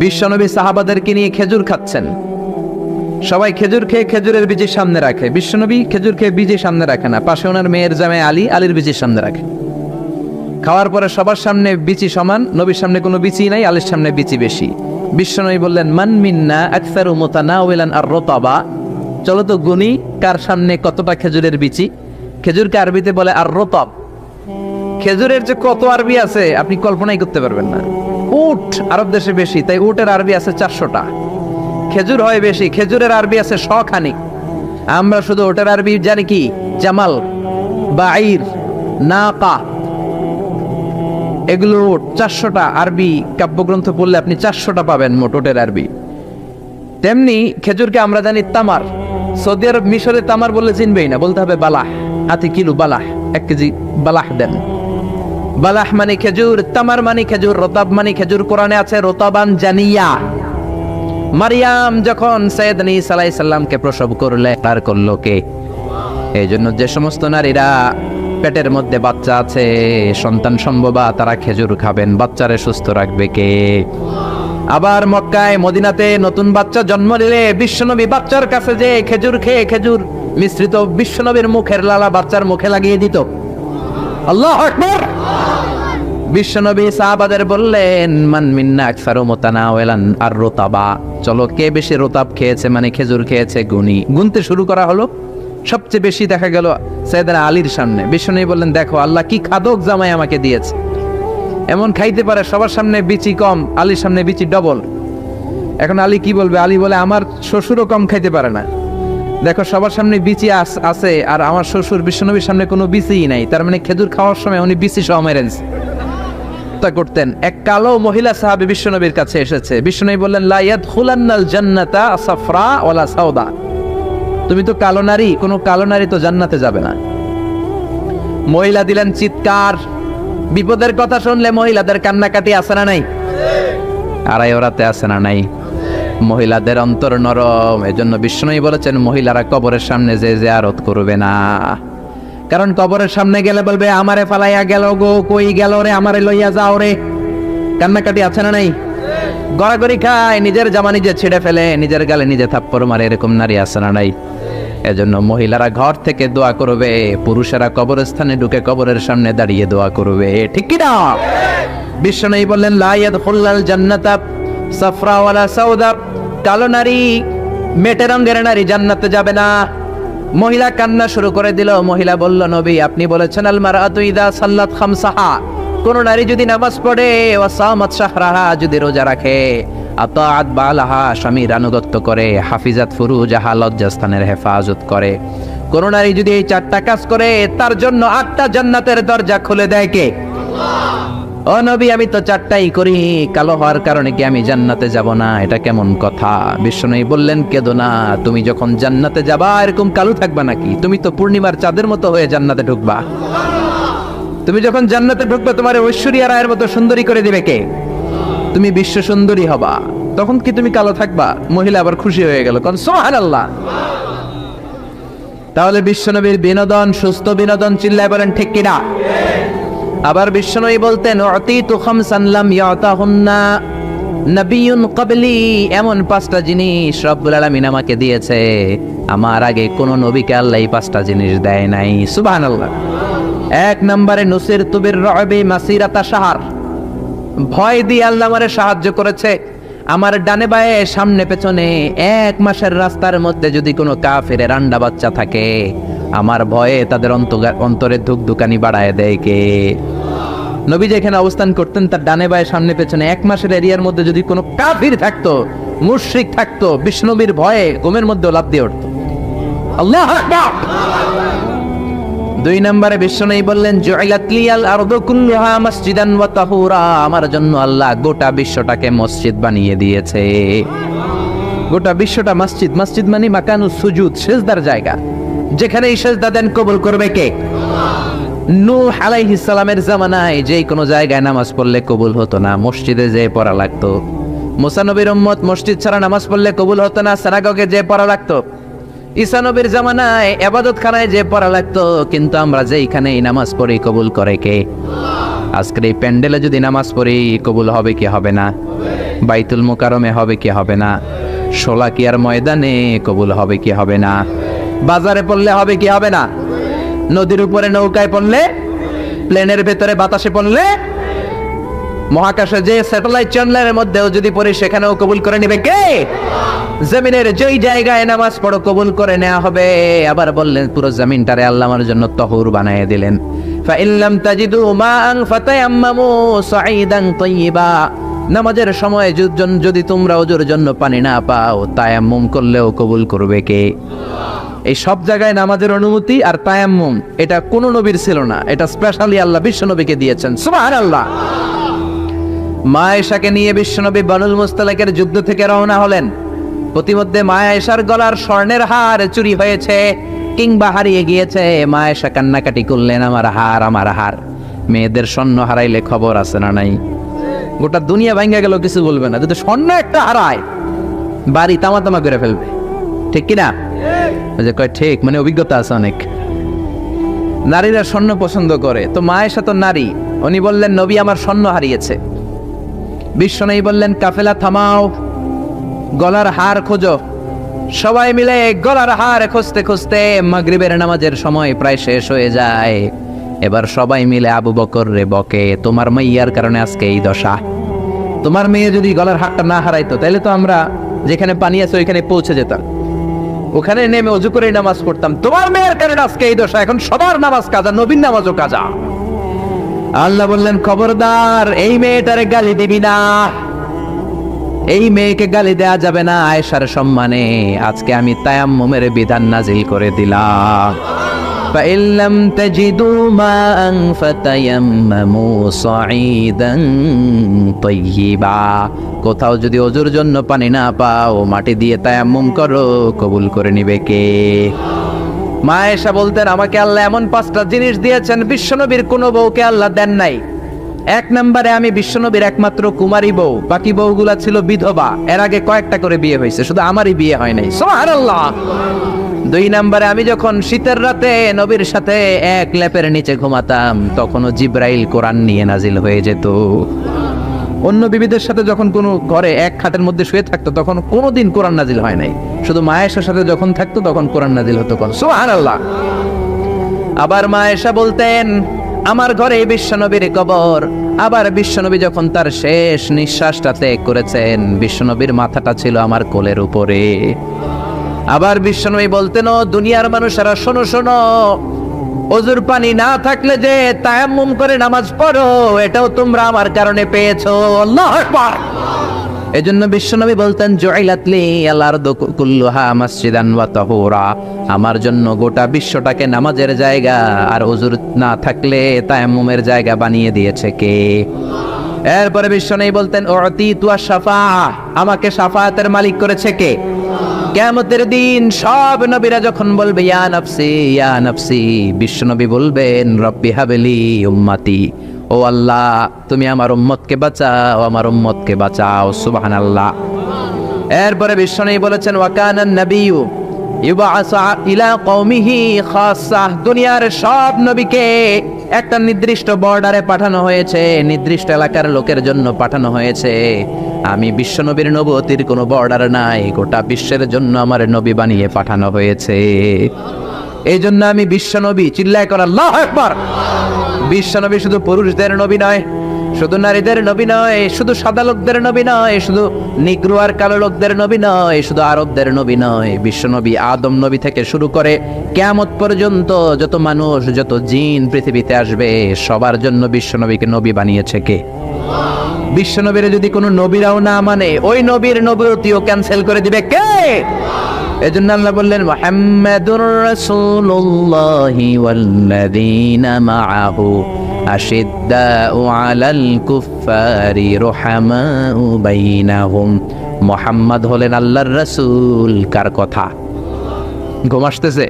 বিশ্বনবী সাহাবাদেরকে নিয়ে খেজুর খাচ্ছেন, সবাই খেজুর খেয়ে খেজুরের বীজের সামনে রাখে, বিশ্বনবী খেজুর খেয়ে বীজের সামনে রাখে না, পাশে ওনার মেয়ের জামাই আলী, আলীর বীজের সামনে রাখে। খাওয়ার পরে সবার সামনে বিচি সমান, নবীর সামনে কোনো বিচি নাই, আলীর সামনে বিচি বেশি। বিশ্বনবী বললেন, মান মিন্না আকসারু মুতানাওয়ালান আর-রতাবা, চলো তো গুনি কার সামনে কতটা খেজুরের বিচি। খেজুরকে আরবিতে বলে আর-রতাব। খেজুরের যে কত আরবি আছে আপনি কল্পনাই করতে পারবেন না। উট আরব দেশে বেশি, তাই উটের আরবি আছে 400টা। খেজুর হয় বেশি, খেজুরের আরবি আছে 100 খানিক। আমরা শুধু ওটার আরবি জানি কি, জামাল, বাঈর, নাকা, এগুলো 400টা আরবি কাব্যগ্রন্থ পড়লে আপনি 400টা পাবেন মোট ওটের আরবি। তেমনি খেজুরকে আমরা জানি তামার। সৌদি আরব মিশরে তামার বললে চিনবেই না, বলতে হবে বালাহ। আতি কিলো বালাহ, 1 কেজি বালাহ দেন। বালাহ মানে খেজুর, তামার মানে খেজুর, রতাব মানে খেজুর। কোরআনে আছে রতাবান জানিয়া। মারিয়াম যখন সৈয়দনা ঈসা আলাইহিস সালামকে প্রসব করলে, তার করলো কে? এই জন্য যে সমস্ত নারীরা পেটের মধ্যে বাচ্চা আছে, সন্তান সম্ভবা, তারা খেজুর খাবেন। বাচ্চারে সুস্থ রাখবে কে? আবার মক্কায় মদিনাতে নতুন বাচ্চা জন্ম নিলে বিশ্বনবী বাচ্চার কাছে যে খেজুর খেয়ে খেজুর মিশ্রিত বিশ্বনবীর মুখের লালা বাচ্চার মুখে লাগিয়ে দিত। আল্লাহু আকবার। বিশ্বনবী সাহাবাদের বললেন, মান মিন্না আকসারু মুতানাওয়ালান আর-রতাবা, চলো কে বেশি রতাব খেয়েছে মানে খেজুর খেয়েছে গুনি। গুনতে শুরু করা হলো। সবচেয়ে বেশি দেখা গেল সাইয়েদনা আলীর সামনে। বিশ্বনবী বললেন, দেখো আল্লাহ কি খাদক জামাই আমাকে দিয়েছে, এমন খাইতে পারে, সবার সামনে বিচি কম, আলীর সামনে বিচি ডবল। এখন আলী কি বলবে? আলী বলে, আমার শ্বশুরও কম খাইতে পারে না, দেখো সবার সামনে বিচি আছে আর আমার শ্বশুর বিশ্বনবীর সামনে কোনো বিচিই নাই, তার মানে খেজুর খাওয়ার সময় উনি বিচি সহ মেরেন করতেন। এক কালো মহিলা সাহাবী বিশ্বনবীর কাছে এসেছে। বিশ্বনবী বললেন, লা ইয়াদখুলান্নাল জান্নাতা সাফরা ওয়ালা সাউদা, তুমি তো কালো নারী, কোনো কালো নারী তো জান্নাতে যাবে না। মহিলা দিলেন চিৎকার। বিপদের কথা শুনলে মহিলাদের কান্নাকাটি আছে না নাই? আড়াই ওরাতে আছে না নাই? মহিলাদের অন্তর নরম। এজন্য বিশ্বনবী বলেছেন, মহিলারা কবরের সামনে যে জিয়ারত করবে না, কারণ কবরের সামনে গেলে বলবে, আমারে ফালাইয়া গেল গো, কই গেল রে, আমারে লইয়া যাও রে। কান্নাকাটি আছে না নাই? গড়াগড়ি খায়, নিজের জামা নিজে ছিঁড়ে ফেলে, নিজের গালে নিজে থাপ্পড় মারে, এরকম নারী আছে না নাই? এজন্য মহিলারা ঘর থেকে দোয়া করবে, পুরুষেরা কবরস্থানে ঢুকে কবরের সামনে দাঁড়িয়ে দোয়া করবে, ঠিক কি না? বিশ্বনবী বললেন, লা ইয়াদখুলাল জান্নাতা সাফরা ওয়ালা সাউদা, কালো নারী, মেটে রঙের নারী জান্নাতে যাবে না। মহিলা কান্না শুরু করে দিল। মহিলা বলল, নবী আপনি বলেছেন, আল মারআতু ইযা সাল্লাত খামসাহা, কোন নারী যদি নামাজ পড়ে, ওয়া সামাত শাহরাহা, যদি রোজা রাখে, আতাআত বালাহা, স্বামীর আনুগত্য করে, হাফিজাত ফুরুজাহা, লজ্জাস্থানের হেফাজত করে, কোন নারী যদি এই 4টা কাজ করে, তার জন্য 8টা জান্নাতের দরজা খুলে দেয় কে? ও নবী, আমি তো 4টাই করি, কালো হওয়ার কারণে কি আমি জান্নাতে যাব না? এটা কেমন কথা? বিশ্বনবী বললেন, কেঁদো না, তুমি যখন জান্নাতে যাবা এরকম কালো থাকবা নাকি? তুমি তো পূর্ণিমার চাঁদের মতো হয়ে জান্নাতে ঢুকবা। তুমি যখন জান্নাতে ঢুকবে, তোমার ঐশ্বরিয়া রায়ের মতো সুন্দরী করে দিবে কে? তুমি বিশ্ব সুন্দরী হবা, তখন কি তুমি কালো থাকবা? মহিলা আবার খুশি হয়ে গেল, কারণ সুবহানাল্লাহ। তাহলে বিশ্বনবীর বিনোদন, সুস্থ বিনোদন, চিল্লায় বলেন ঠিক কিনা? আবার বিশ্বনবী বলতেন, উতিতু খামসান লাম ইয়াতাহুন্না নাবিয়্যুন ক্বাবলি, এমন 5টা জিনিস রব্বুল আলামিন আমাকে দিয়েছে, আমার আগে কোন নবীকে আল্লাহ এই 5টা জিনিস দেয় নাই। সুবহানাল্লাহ। 1 নম্বরে নুসিরতু বির-রু'বি মাসিরাতা শাহর, ভয় দিয়ে আল্লাহ আমারে সাহায্য করেছে। আমার ডানে বায়ে সামনে পেছনে 1 মাসের রাস্তার মধ্যে যদি কোনো কাফেরের আন্ডা বাচ্চা থাকে, আমার ভয়ে তাদের অন্তরে ধুকধুকানি বাড়ায় দেয় কে? নবী যেখানে অবস্থান করতেন, তার ডানে বায়ে সামনে পেছনে 1 মাসের এরিয়ার মধ্যে যদি কোনো কাফির থাকতো, মুশরিক থাকতো, বিষ্ণবীর ভয়ে ঘুমের মধ্যে লাফ দিয়ে উঠত। আল্লাহু আকবার। 2 নম্বরে বিশ্বনবী বললেন, জুইলাত লিয়াল আরদু কুল্লুহা মাসজিদান ওয়া তাহুরা, আমার জন্য আল্লাহ গোটা বিশ্বটাকে মসজিদ বানিয়ে দিয়েছে। গোটা বিশ্বটা মসজিদ। মসজিদ মানে মাকানুস সুজুদ, সিজদার জায়গা, যেখানে এই সিজদা দেন কবুল করবে কে? নূহ আলাইহিস সালামের জামানায় যেই কোনো জায়গায় নামাজ পড়লে কবুল হতো না, মসজিদে যেয়ে পড়া লাগতো। মুসা নবীর উম্মত মসজিদ ছাড়া নামাজ পড়লে কবুল হতো না, সিনাগগে যেয়ে পড়া লাগতো। ঈসা নবীর জামানায় ইবাদতখানায় যে পড়া লাগতো, কিন্তু আমরা যেইখানেই নামাজ পড়ি কবুল করে কে? আজকের এই প্যান্ডেলে যদি নামাজ পড়ি কবুল হবে কি হবে না? বাইতুল মুকাররমে হবে কি হবে না? শোলাকিয়ার ময়দানে কবুল হবে কি হবে না? বাজারে পড়লে হবে কি হবে না? নদীর উপরে নৌকায় পড়লে, প্লেনের ভেতরে বাতাসে পড়লে, মহাকাশে যে স্যাটেলাইট চ্যানেলের মধ্যেও যদি পড়ি সেখানেও কবুল করে নেবে কে? জমিনের যেই জায়গায় নামাজ পড়ো কবুল করে নেওয়া হবে। আবার বললেন পুরো জমিনটারে আল্লাহ আমার জন্য তহুর বানিয়ে দিলেন। ফাইল্লাম তাজিদু মাআন ফাতায়াম্মামু সাঈদান তাইয়্যিবা, নামাজের সময় যদি তোমরা ওজুর জন্য পানি না পাও তায়াম্মুম করলেও কবুল করবে কে? এই সব জায়গায় নামাজের অনুমতি আর তায়াম্মুম, এটা কোন নবীর ছিল না, এটা স্পেশালি আল্লাহ বিশ্ব নবীকে দিয়েছেন। সুবহানাল্লাহ। মা আয়েশাকে নিয়ে বিশ্বনবী বানুল মুস্তালিকের যুদ্ধ থেকে রওনা হলেন। প্রতিমধ্যে মা আয়েশার গলার স্বর্ণের হার চুরি হয়েছে কিংবা হারিয়ে গিয়েছে। মা আয়েশা কান্নাকাটি করলেন, আমার হার, আমার হার। মেয়েদের স্বর্ণ হারাইলে খবর আছে না নাই? গোটা দুনিয়া ভাঙ্গা গেল কিছু বলবে না, যদি স্বর্ণ একটা হারায় বাড়ি তামা তামা করে ফেলবে, ঠিক কিনা? কয় ঠিক, মানে অভিজ্ঞতা আছে অনেক। নারীরা স্বর্ণ পছন্দ করে, তো মা আয়েশা তো নারী, উনি বললেন নবী আমার স্বর্ণ হারিয়েছে। বিশ্বনবী বললেন কাফেলা থামাও, গলার হার খোঁজো। সবাই মিলে গলার হার খুঁজতে খুঁজতে মাগরিবের নামাজের সময় প্রায় শেষ হয়ে যায়। এবার সবাই মিলে আবু বকর রে বকে, তোমার মাইয়ার কারণে আজকে এই দশা। তোমার মেয়ে যদি গলার হারটা না হারাইতো তাহলে তো আমরা যেখানে পানি আছে ওইখানে পৌঁছে যেতাম, ওখানে নেমে অজু করে নামাজ পড়তাম। তোমার মেয়ের কারণে আজকে এই দশা, এখন সবার নামাজ কাজা, নবীর নামাজও কাজা। আল্লাহ বললেন খবরদার, এই মেয়েটারে গালি দিবি না, এই মেয়েকে গালি দেয়া যাবে না আয়েশার সম্মানে। আজকে আমি তায়াম্মুমের বিধান নাজিল করে দিলাম। ফাইল্লাম তাজিদু মাআন ফাতায়াম্মামু সাঈদান তাইয়্যিবা, কোথাও যদি ওজুর জন্য পানি না পাও মাটি দিয়ে তায়াম্মুম করো, কবুল করে নিবে কে? মা আয়েশা বলতেন আমাকে আল্লাহ এমন 5টা জিনিস দিয়েছেন বিশ্বনবীর কোনো বউকে আল্লাহ দেন নাই। 1 নম্বরে আমি বিশ্বনবীর একমাত্র কুমারী বউ, বাকি বউগুলা ছিল বিধবা, এর আগে কয়েকটা করে বিয়ে হয়েছে, শুধু আমারই বিয়ে হয় নাই। সুবহানাল্লাহ। 2 নম্বরে আমি যখন শীতের রাতে নবীর সাথে এক লেপের নিচে ঘুমাতাম তখনও জিব্রাইল কোরআন নিয়ে নাজিল হয়ে যেত। অন্য বিবিদের সাথে যখন কোনো ঘরে এক খাটের মধ্যে শুয়ে থাকতো তখন কোনোদিন কোরআন নাজিল হয় নাই, শুধু মা আয়েশার সাথে যখন থাকতো তখন কোরআন নাজিল হতো। সুবহানাল্লাহ। আবার মা আয়েশা বলতেন আমার ঘরে বিশ্বনবীর কবর। আবার বিশ্বনবী যখন তার শেষ নিঃশ্বাসটা ত্যাগ করেছেন বিশ্বনবীর মাথাটা ছিল আমার কোলের উপরে। আবার বিশ্বনবী বলতেন ও দুনিয়ার মানুষেরা শোনো শোনো, ওজুর পানি না থাকলে যে তায়াম্মুম করে নামাজ পড়ো এটাও তোমরা আমার কারণে পেয়েছো। আল্লাহু আকবার। এজন্য বিশ্বনবী বলতেন জুইলাত লি আল আরদু কুল্লুহা মাসজিদান ওয়া তাহুরা, আমার জন্য গোটা বিশ্বটাকে নামাজের জায়গা আর ওজুর না থাকলে তায়াম্মুমের জায়গা বানিয়ে দিয়েছে কে? এরপরে বিশ্বনবী বলতেন উতিতু আশ-শাফাআহ, আমাকে শাফায়াতের মালিক করেছে কে? কিয়ামতের দিন সব নবীরা যখন বলবে ইয়া নাফসি ইয়া নাফসি, বিশ্বনবী বলবেন রব্বি হাবলি উম্মতি, ও আল্লাহ তুমি আমার উম্মতকে বাঁচাও, আমার উম্মতকে বাঁচাও। সুবহানাল্লাহ। এরপরে বিশ্বনবী বলেছেন ওয়া কানান নাবিয়্যু ইউবআসু ইলা কওমিহি খাসসা, দুনিয়ার সব নবীকে একটা নির্দিষ্ট বর্ডারে পাঠানো হয়েছে, নির্দিষ্ট এলাকার লোকের জন্য পাঠানো হয়েছে। আমি বিশ্বনবীর নবুয়তির কোনো বর্ডার নাই, গোটা বিশ্বের জন্য আমার নবী বানিয়ে পাঠানো হয়েছে। এই জন্য আমি বিশ্বনবী, চিল্লায় কর আল্লাহু আকবার। বিশ্বনবী শুধু পুরুষদের নবী নয়, শুধু নারীদের নবী নয়, শুধু সাদা লোকদের নবী নয়, শুধু নিগ্রো আর কালো লোকদের নবী নয়, শুধু আরবদের নবী নয়। বিশ্বনবী আদম নবী থেকে শুরু করে কিয়ামত পর্যন্ত যত মানুষ যত জিন পৃথিবীতে আসবে সবার জন্য বিশ্বনবীকে নবী বানিয়েছে কে? বিশ্বনবীর যদি কোনো নবীরাও না মানে ওই নবীর নবুয়তিও ক্যান্সেল করে দিবে কে? এজন্য আল্লাহ বললেন মুহাম্মাদুর রাসূলুল্লাহি ওয়াল্লাযীনা মাআহু আশিদ্দাউ আলাল কুফফারি রুহামাউ বাইনাহুম। মুহাম্মদ হলেন আল্লাহর রাসূল। কার কথা? ঘুম আসতেছে?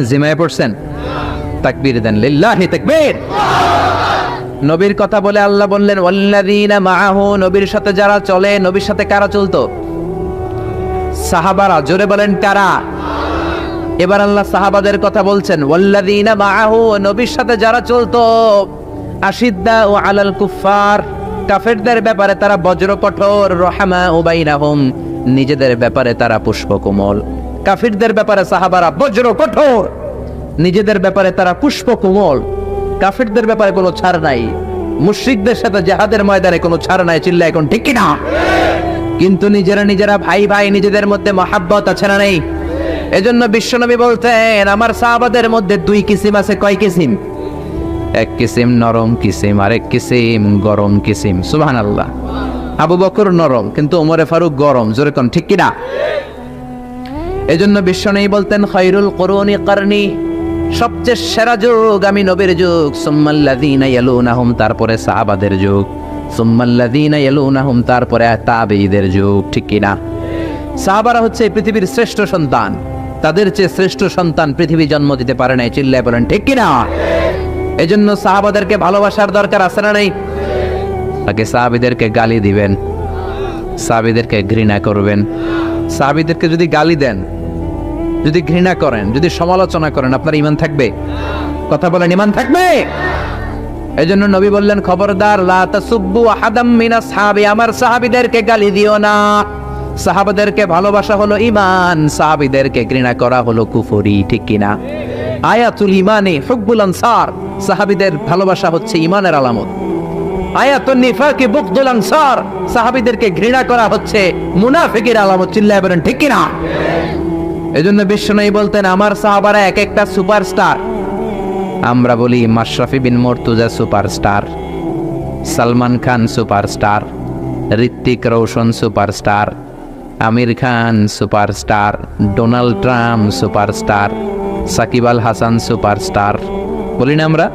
জিমায় পড়ছেন? তাকবীর দেন, লিল্লাহি তাকবীর। নবীর কথা বলে আল্লাহ বললেন ওয়াল্লাযীনা মাআহু, নবীর সাথে যারা চলে। নবীর সাথে কারা চলতো? সাহাবারা। জোরে বলেন কারা? এবার আল্লাহ সাহাবাদের কথা বলছেন ওয়াল্লাযীনা মাআহু, নবীর সাথে যারা চলতো আশিদ্দাউ আলাল কুফার, কাফেরদের ব্যাপারে তারা বজ্র কঠোর, রহমাউ বাইনাহুম, নিজেদের ব্যাপারে তারা পুষ্পকোমল। কাফিরদের ব্যাপারে সাহাবারা বজ্র কঠোর, নিজেদের ব্যাপারে তারা পুষ্পকোমল। কাফিরদের ব্যাপারে কোনো ছাড় নাই, মুশরিকদের সাথে জিহাদের ময়দানে কোনো ছাড় নাই। চিল্লা এখন ঠিক কি না? কিন্তু নিজেরা ভাই ভাই, নিজেদের মধ্যে মহাব্বত আছে না নেই? এজন্য বিশ্বনবী বলতেন আমার সাহাবাদের মধ্যে দুই কিসিম আছে। কয় কিসিম? এক কিসিম নরম কিসিম, আরেক কিসিম গরম কিসিম। সুবহানাল্লাহ। আবু বকর নরম, কিন্তু ওমরে ফারুক গরম। জোরে কোন ঠিক কি না? এজন্য বিশ্বনবী বলতেন খায়রুল কুরুনি কারনি, সবচেয়ে সেরা যুগ আমি নবীর যুগ, সুম্মাল্লাযীনা ইয়ালুনাহুম, তারপরে সাহাবাদের যুগ, সুম্মাল্লাযীনা ইয়ালুনাহুম, তারপরে তাবেঈদের যুগ। ঠিক কি না? সাহাবারা হচ্ছে পৃথিবীর শ্রেষ্ঠ সন্তান, তাদের চেয়ে শ্রেষ্ঠ সন্তান পৃথিবী জন্ম দিতে পারে নাই। চিল্লায় বলেন ঠিক কি না? এজন্য সাহাবাদেরকে ভালোবাসার দরকার আছে না নাই? তাকে সাহাবীদেরকে গালি দিবেন, সাহাবীদেরকে ঘৃণা করবেন। সাহাবীদেরকে যদি গালি দেন, যদি ঘৃণা করেন, যদি সমালোচনা করেন, আপনার ঈমান থাকবে? কথা বলেন, ঈমান থাকবে? এজন্য নবী বললেন খবরদার, লা তাসুব্বু আহাদাম মিন আসহাবি, আমার সাহাবীদেরকে গালি দিও না। সাহাবাদেরকে ভালোবাসা হলো ঈমান, সাহাবীদেরকে ঘৃণা করা হলো কুফরি। ঠিক কি না? আয়াতুল ঈমানে হুব্বুল আনসার, সাহাবীদের ভালোবাসা হচ্ছে ঈমানের আলামত। আয়াতুন নিফাকি বুগদুল আনসার, সাহাবীদেরকে ঘৃণা করা হচ্ছে মুনাফিকের আলামত। চিল্লায় বলেন ঠিক কি না? এজন্য বিশ্বনবী বলতেন আমার সাহাবারা এক একটা সুপারস্টার। আমরা বলি Mashrafe bin Mortaza superstar, Salman Khan superstar, Hrithik Roshan superstar, Aamir Khan superstar, Donald Trump superstar, Shakib Al Hasan superstar. বলি না আমরা?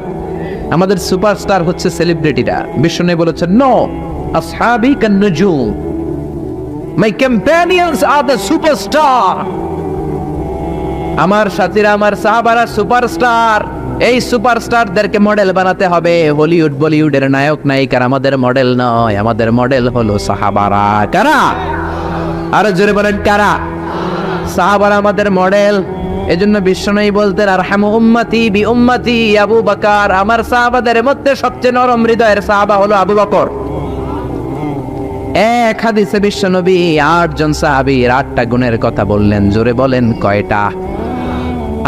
আমাদের সুপারস্টার হচ্ছে সেলিব্রিটিরা। বিশ্বনবী বলেছেন নো, আসহাবি কান নুজুম, মাই কম্প্যানিয়নস আর দ্য সুপারস্টার। আমার সাথীরা, আমার সাহাবারা সুপারস্টার। এই সুপারস্টারদেরকে মডেল বানাতে হবে। হলিউড বলিউডের নায়ক নায়িকার আমাদের মডেল নয়, আমাদের মডেল হলো সাহাবারা। কারা? আরো জোরে বলেন কারা? সাহাবারা আমাদের মডেল। এজন্য বিশ্বনবী বলতেন আরহামু উম্মতি বি উম্মতি আবু বকর, আমার সাহাবাদের মধ্যে সবচেয়ে নরম হৃদয়ের সাহাবা হলো আবু বকর। এক হাদিসে বিশ্বনবী 8 জন সাহাবীর 8টা গুণের কথা বললেন। জোরে বলেন কয়টা?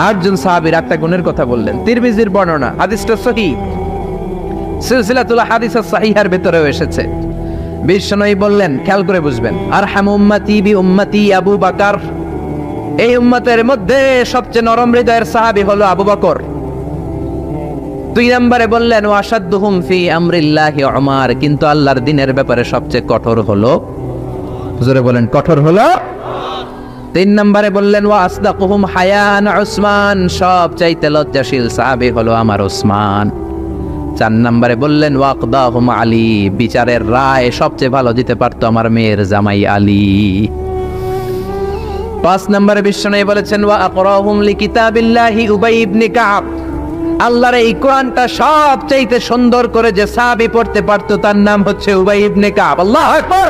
8 জন সাহাবীর 8টা গুণের কথা বললেন। তিরমিজির বর্ণনা, হাদিসটা সহিহ, সিলসিলাতুল হাদিস সাহিহার ভিতরেও এসেছে। বিশ্বনবী বললেন, খেয়াল করে বুঝবেন, আরহামু উম্মতি বি উম্মতি আবু বকর, এই উম্মতের মধ্যে সবচেয়ে নরম হৃদয়ের সাহাবী হলো আবু বকর। 2 নম্বরে বললেন ওয়াশাদ্দুহুম ফি আমরিল্লাহি উমর, কিন্তু আল্লাহর দ্বীনের ব্যাপারে সবচেয়ে কঠোর হলো, জোরে বলেন কঠোর হলো। 3 নম্বরে বললেন ওয়া আসদাকুহুম হায়ান উসমান, সবচাইতে লজ্জাশীল সাহাবী হলো আমার উসমান। 4 নম্বরে বললেন ওয়াকদাহুম আলী, বিচারের রায় সবচেয়ে ভালো দিতে পারতো আমার মেয়ের জামাই আলী। 5 নম্বরে বিশ্বনবী বলেছেন ওয়া আকরাহুম লিকিতাবিল্লাহি উবাই ইবনে কাব, আল্লাহর এই কোরআনটা সবচাইতে সুন্দর করে যে সাহাবী পড়তে পারতো তার নাম হচ্ছে উবাই ইবনে কাব। আল্লাহু আকবার।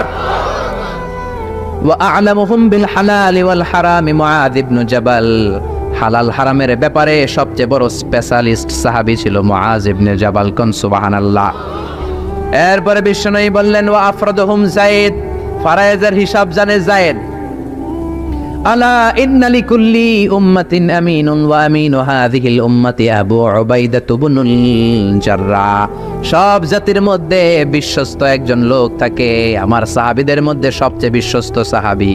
ওয়া আ'লামুহুম বিল হালাল ওয়াল হারাম মুআয ইবনে জাবাল, হালাল হারামের ব্যাপারে সবচেয়ে বড় স্পেশালিস্ট সাহাবী ছিল মুআয ইবনে জাবাল। কোন সুবহানাল্লাহ। এরপরে বিশ্বনবী বললেন ওয়া আফরাদুহুম যায়েদ, ফারায়েজের হিসাব জানে যায়েদ। আলা ইন্না লিকুল্লি উম্মাতিন আমিনুন ওয়া আমিনু হাযিহিল উম্মতি আবু উবাইদা ইবনুল জাররাহ, সব জাতির মধ্যে বিশ্বস্ত একজন লোক থাকে, আমার সাহাবীদের মধ্যে সবচেয়ে বিশ্বস্ত সাহাবী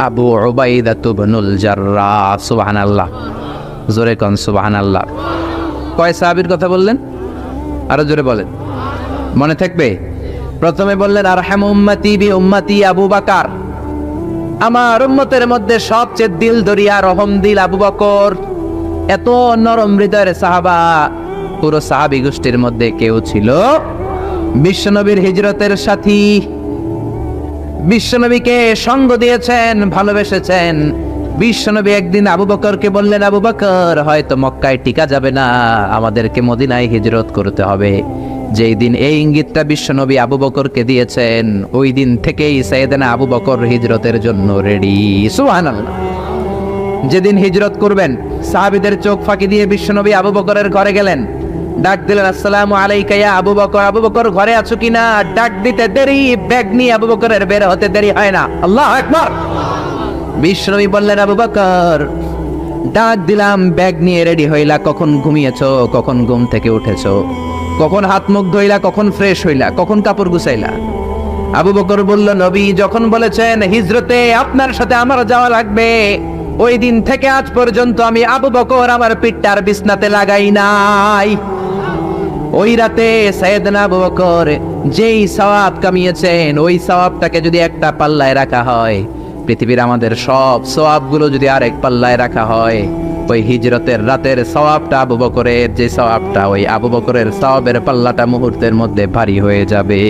আবু উবাইদা ইবনুল জাররাহ। সুবহানাল্লাহ। জোরে কোন সুবহানাল্লাহ। কয় সাহাবীর কথা বললেন? আরো জোরে বলেন, মনে থাকবে। প্রথমে বললেন আরহামু উম্মতি বি উম্মতি আবু বকর, আমার উম্মতের মধ্যে সবচেয়ে দিল দরিয়া রহম দিল আবু বকর। এত নরম হৃদয়ের সাহাবা পুরো সাহাবী গোষ্ঠীর মধ্যে কেউ ছিল? বিশ্বনবীর হিজরতের সাথী, বিশ্বনবীকে সঙ্গ দিয়েছেন, ভালোবেসেছেন। বিশ্বনবী একদিন আবু বকরকে বললেন আবু বকর, হয়তো মক্কায় টিকা যাবে না, আমাদেরকে মদিনায় হিজরত করতে হবে। যেই দিন এই ইঙ্গিতটা বিশ্বনবী আবু বকরকে দিয়েছেন, ওই দিন থেকেই সাইয়েদনা আবু বকর হিজরতের জন্য রেডি। সুবহানাল্লাহ। যেদিন হিজরত করবেন, সাহাবীদের চোখ ফাঁকি দিয়ে বিশ্বনবী আবু বকরের ঘরে গেলেন। ডাক দিলেন, আসসালামু আলাইকা ইয়া আবু বকর। আবু বকর ঘরে আছো কিনা? ডাক দিতে দেরি, ব্যাগ নিয়ে আবু বকরের বের হতে দেরি হয় না। আল্লাহু আকবার। বিশ্বনবী বললেন, আবু বকর ডাক দিলাম, ব্যাগ নিয়ে রেডি হইলা, কখন ঘুমিয়েছো, কখন ঘুম থেকে উঠেছো, কখন হাত মুখ ধইলা, কখন ফ্রেশ হইলা, কখন কাপড় গুছাইলা? আবু বকর বলল, নবী যখন বলেছেন হিজরতে আপনার সাথে আমার যাওয়া লাগবে, ওই দিন থেকে আজ পর্যন্ত আমি আবু বকর আমার পিঠটার বিছনাতে লাগাই নাই। ওই রাতে সাইয়েদনা আবু বকর যেই সওয়াব কামিয়েছেন, ওই সওয়াবটাকে যদি একটা পাল্লায় রাখা হয়, পৃথিবীর আমাদের সব সওয়াবগুলো যদি আরেক পাল্লায় রাখা হয়, ওই হিজরতের রাতের সওয়াবটা আবু বকরের যে সওয়াবটা, ওই আবু বকরের সওয়াবের পাল্লাটা মুহূর্তের মধ্যে ভারী হয়ে যাবে।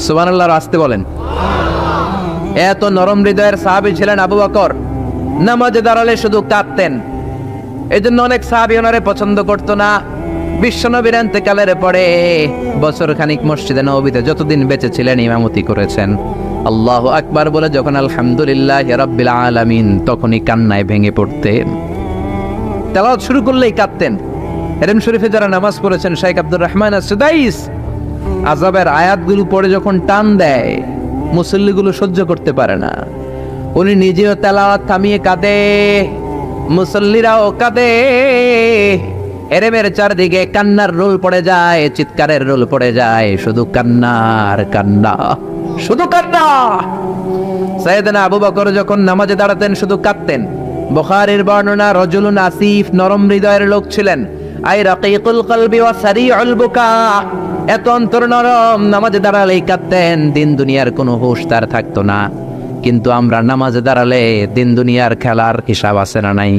সুবহানাল্লাহ, আসতে বলেন। এত নরম হৃদয়ের সাহাবী ছিলেন আবু বকর। নামাজে দাঁড়ালে শুধু কাঁদতেন, এই জন্য অনেক সাহাবী ওনারে পছন্দ করতো না। বিশ্বনবীর ইন্তেকালের পরে বছর খানিক মসজিদে নববীতে যতদিন বেঁচে ছিলেন ইমামতি করেছেন। আল্লাহু আকবার বলে যখন আলহামদুলিল্লাহি রাব্বিল আলামিন, তখনই কান্নায় ভেঙে পড়তেন। তেলাওয়াত শুরু করলেই কাঁদতেন। হেরেম শরীফে যারা নামাজ পড়েছেন, শেখ আব্দুর রহমান আস-সুদাইস আযাবের আয়াতগুলো পড়ে যখন টান দেয়, মুসল্লিগুলো সহ্য করতে পারে না। উনি নিজেও তেলাওয়াত থামিয়ে কাঁদে, মুসল্লিরাও কাঁদে। হেরেমের চারদিকে কান্নার রোল পড়ে যায়, চিৎকারের রোল পড়ে যায়, শুধু কান্নার কান্না, শুধু কান্না। সাইয়েদনা আবু বকর যখন নামাজে দাঁড়াতেন শুধু কাঁদতেন। বুখারীর বর্ণনা, রজুলুন আসিফ, নরম হৃদয়ের লোক ছিলেন। আই রাকিকুল কলবি ওয়া সারিউল বুকা, এত অন্তর নরম, নামাজে দাঁড়ালেই কাঁদতেন। দিন দুনিয়ার কোনো হুঁশ তার থাকতো না। কিন্তু আমরা নামাজে দাঁড়ালে দিন দুনিয়ার খেলার হিসাব আছে না নাই,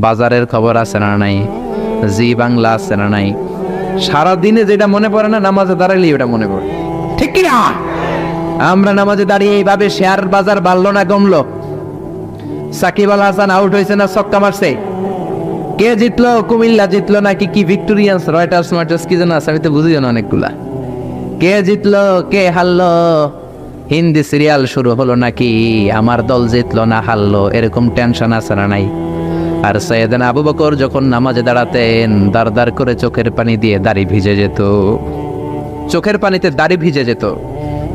বাজারের খবর আছে না নাই, জি বাংলা আছে না নাই, সারা দিনে যেটা মনে পড়ে না নামাজে দাঁড়ালেই ওটা মনে পড়ে, ঠিক কি না? আমরা নামাজে দাঁড়িয়ে এইভাবে শেয়ার বাজার বাড়লো না কমলো, সাকিব আল হাসান আউট হয়েছে না ছক্কা মারছে, কে জিতলো, কুমিল্লা জিতলো নাকি কি ভিক্টোরিয়ান্স, রয়টার্স মার্টার্স কি যেন আছে, আমি তো বুঝি না অনেকগুলা, কে জিতলো কে হারলো, হিন্দি সিরিয়াল শুরু হলো নাকি আমার দল জিতলো না হারলো, এরকম টেনশন আছে না নাই? আর সাইয়েদনা আবু বকর যখন নামাজে দাঁড়াতেন, দাঁড় দাঁড় করে চোখের পানি দিয়ে দাড়ি ভিজে যেত, চোখের পানিতে দাড়ি ভিজে যেত।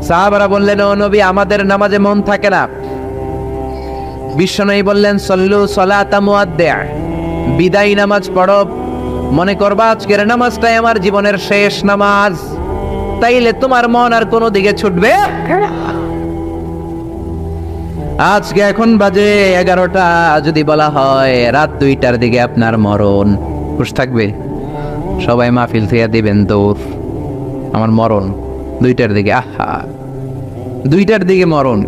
সাহাবারা বললেন, ও নবী আমাদের নামাজে মন থাকে না। বিশ্বনবী বললেন, সল্লু সলাতা মুআদ্দিআ, বিদায় নামাজ পড়ো, মনে করবা আজকের নামাজটাই আমার জীবনের শেষ নামাজ, তাইলে তোমার মন আর কোনো দিকে ছুটবে। আজকে এখন বাজে 11টা, যদি বলা হয় রাত 2টার দিকে আপনার মরণ, খুশ থাকবে? সবাই মাহফিল থেকে দিবেন দৌড়, আমার মরণ 2টার দিকে। আহা, 2টার দিকে মরণ,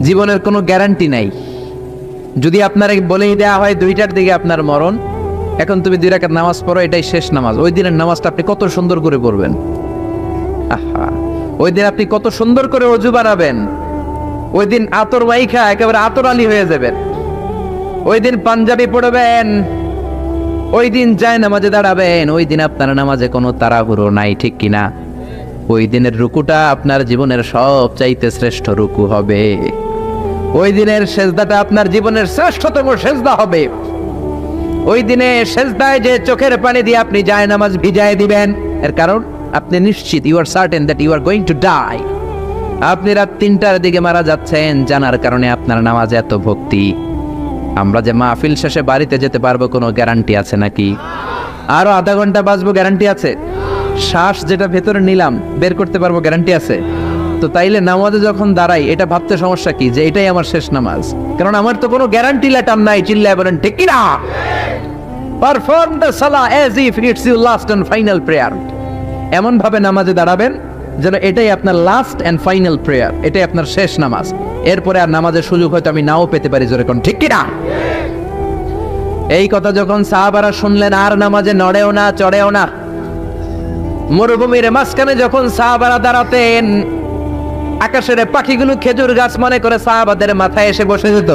জীবনের কোনো গ্যারান্টি নাই। যদি আপনার বলেই দেয়া হয় 2টার দিকে আপনার মরণ, এখন তুমি 2 রাকাত নামাজ পড়ো, এটাই শেষ নামাজ, ওই দিনের নামাজটা আপনি কত সুন্দর করে পড়বেন। আহা, ওই দিন আপনি কত সুন্দর করে ওযু বানাবেন, ওই দিন আতর মাইখা একেবারে আতর আলী হয়ে যাবেন, ওই দিন পাঞ্জাবি পড়বেন, ওই দিন যায় নামাজে দাঁড়াবেন, ওই দিন আপনার নামাজে কোনো তাড়াহুড়ো নাই, ঠিক কিনা? ওই দিনের রুকুটা আপনার জীবনের সবচাইতে শ্রেষ্ঠ রুকু হবে, ওই দিনের সেজদাটা আপনার জীবনের শ্রেষ্ঠতম সেজদা হবে। ওই দিনে সেজদায় যে চোখের পানি দিয়ে আপনি যায় নামাজ ভিজায় দিবেন, এর কারণ আপনি নিশ্চিত, you are certain that you are going to die. আপনি রাত 3টার দিকে মারা যাচ্ছেন, জানার কারণে আপনার নামাজে এত ভক্তি। আমরা যে মাহফিল শেষে বাড়িতে যেতে পারবো কোনো গ্যারান্টি আছে নাকি? আরো আধা ঘন্টা বাঁচবো, গ্যারান্টি আছে? শ্বাস যেটা ভেতরে নিলাম বের করতে পারবো, গ্যারান্টি আছে? তো তাইলে নামাজে যখন দাঁড়াই এটা ভাবতে সমস্যা কি যে এটাই আমার শেষ নামাজ? কারণ আমার তো কোনো গ্যারান্টি লেটার নাই। চিল্লায় বলেন ঠিক কি না? পারফর্ম দ্য সালাহ as if it's your last and final prayer. এমন ভাবে নামাজে দাঁড়াবেন যেন এটাই আপনার লাস্ট এন্ড ফাইনাল প্রেয়ার, এটাই আপনার শেষ নামাজ। এরপরে আর নামাজের সুযোগ হয়তো আমি নাও পেতে পারি, জোরে কোন ঠিক কি না? এই কথা যখন সাহাবারা শুনলেন, আর নামাজে নড়েও না চড়েও না। মরুভূমির মাঝখানে যখন সাহাবারা দাঁড়াতেন, আকাশের পাখিগুলো খেজুর গাছ মনে করে সাহাবাদের মাথায় এসে বসে যেত।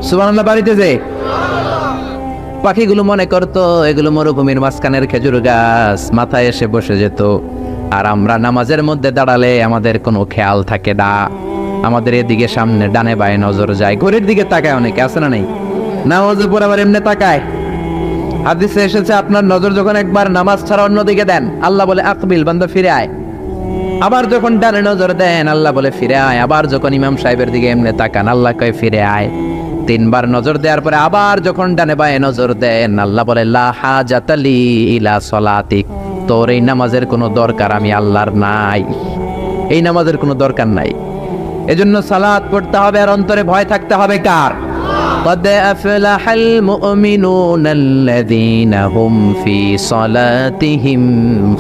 সুবহানাল্লাহ, বাড়িতে যে পাখিগুলো মনে করতো এগুলো মরুভূমির মাঝখানের খেজুর গাছ, মাথায় এসে বসে যেত। আর আমরা নামাজের মধ্যে দাঁড়ালে আমাদের কোনো খেয়াল থাকে না, আমাদের এদিকে সামনে ডানে বায়ে নজর যায়, ঘড়ির দিকে তাকায়, অনেকে আছে না নেই? নামাজের পর আবার এমনি তাকায়, হাদিসে এসেছে আপনার নজর যখন একবার নামাজ ছাড়া অন্যদিকে দেন, আল্লাহ বলে আকবিল, বান্দা ফিরে আয়। আবার যখন ডানে নজর দেন, আল্লাহ বলে ফিরে আয়। আবার যখন ইমাম সাহেবের দিকে এমনি তাকান, আল্লাহ কয় ফিরে আয়। 3 বার নজর দেওয়ার পরে আবার যখন ডানে বায়ে নজর দেন, আল্লাহ বলে লা হাজাতা লি ইলা সলাতিক, তোর এই নামাজের কোনো দরকার আমি আল্লাহর নাই, এই নামাজের কোনো দরকার নাই। এজন্য সালাত পড়তে হবে আর অন্তরে ভয় থাকতে হবে কার? قد أفلح المؤمنون الذين هم في صلاتهم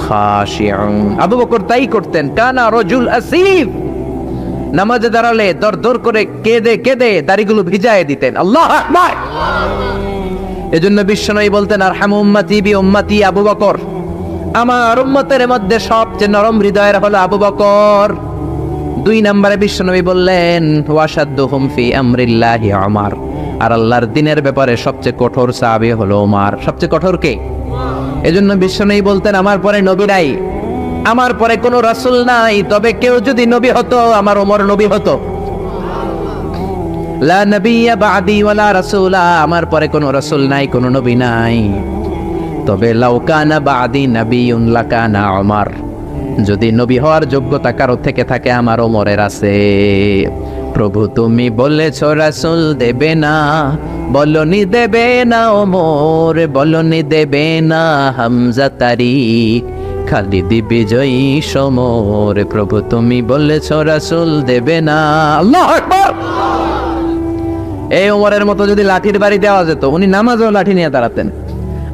خاشعون। আবু বকর তাই করতেন, কানা রজুল আসিফ, নামাজে দাঁড়ালে দর করে কেঁদে কেঁদে দাড়িগুলো ভিজায় দিতেন। আল্লাহু আকবার। এজন্য বিশ্বনবী বলতেন আরহামু উম্মতি বি উম্মতি আবু বকর, আমার উম্মতের মধ্যে সবচেয়ে নরম হৃদয়ের হলো আবু বকর। 2 নম্বরে বিশ্বনবী বললেন ওয়াশাদ্দুহুম ফি আমরিল্লাহি উমর, আর আল্লাহর দ্বীনের ব্যাপারে সবচেয়ে কঠোর সাহাবী হলো ওমর। সবচেয়ে কঠোর কে? এজন্য বিশ্বনবী বলতেন আমার পরে নবী নাই, আমার পরে কোনো রাসূল নাই, তবে কেউ যদি নবী হতো আমার ওমর নবী হতো। লা নবিয়্যা বা'দি ওয়ালা রাসূলা, আমার পরে কোনো রাসূল নাই, কোনো নবী নাই, তবে লাউ কানা বা'দি নাবিয়্যুন লাকানা ওমর, যদি নবী হওয়ার যোগ্যতা কারো থেকে থাকে আমার ওমরের আছে। প্রভু তুমি বলেছ রাসূল দেবে না, বলনি দেবে না ওমর, বলনি দেবে না হামজা তারিক, খালিদ বিজয়ী সমর। প্রভু তুমি বলেছ রাসূল দেবে না। আল্লাহু আকবার। এই ওমরের মতো যদি লাঠির বাড়ি দেওয়া যেত, উনি নামাজেও লাঠি নিয়ে দাঁড়াতেন।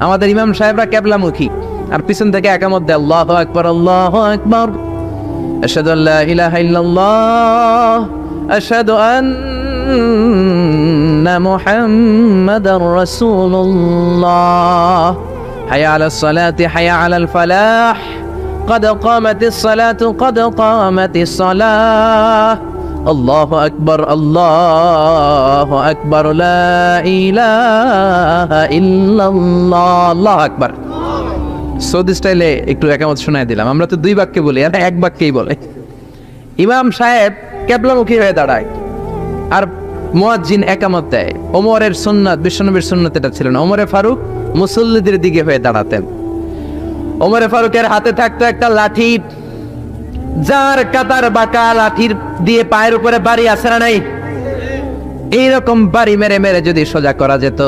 আমাদের ইমাম সাহেবরা কেবলামুখী, আর পিছন থেকে একামত দেয় আল্লাহু আকবার আল্লাহু আকবার, আশহাদু আল্লা ইলাহা ইল্লাল্লাহ, আশহাদু আন্না মুহাম্মাদার রাসূলুল্লাহ, হাইয়া আলাস সালাতি হাইয়া আলাল ফালাহ, قد قامت الصلاة قد قامت الصلاة, আল্লাহু আকবার আল্লাহু আকবার, লা ইলাহা ইল্লাল্লাহ, আল্লাহু আকবার। সৌদি স্টাইলে একটু একামত শোনায় দিলাম। আমরা তো 2 বাক্যে বলি, আর 1 বাক্যেই বলে। ইমাম সাহেব কেবলামুখী হয়ে দাঁড়ায় আর মুয়াজ্জিন একামত দেয়। ওমরের সুন্নাত, বিশ্বনবীর সুন্নাত এটা ছিল না। ওমরে ফারুক মুসল্লিদের দিকে হয়ে দাঁড়াতেন। ওমরে ফারুকের হাতে থাকতো একটা লাঠি, যার কাতার বাঁকা, লাঠির দিয়ে পায়ের উপরে বাড়ি আছে না নাই? এইরকম বাড়ি মেরে মেরে যদি সোজা করা যেত,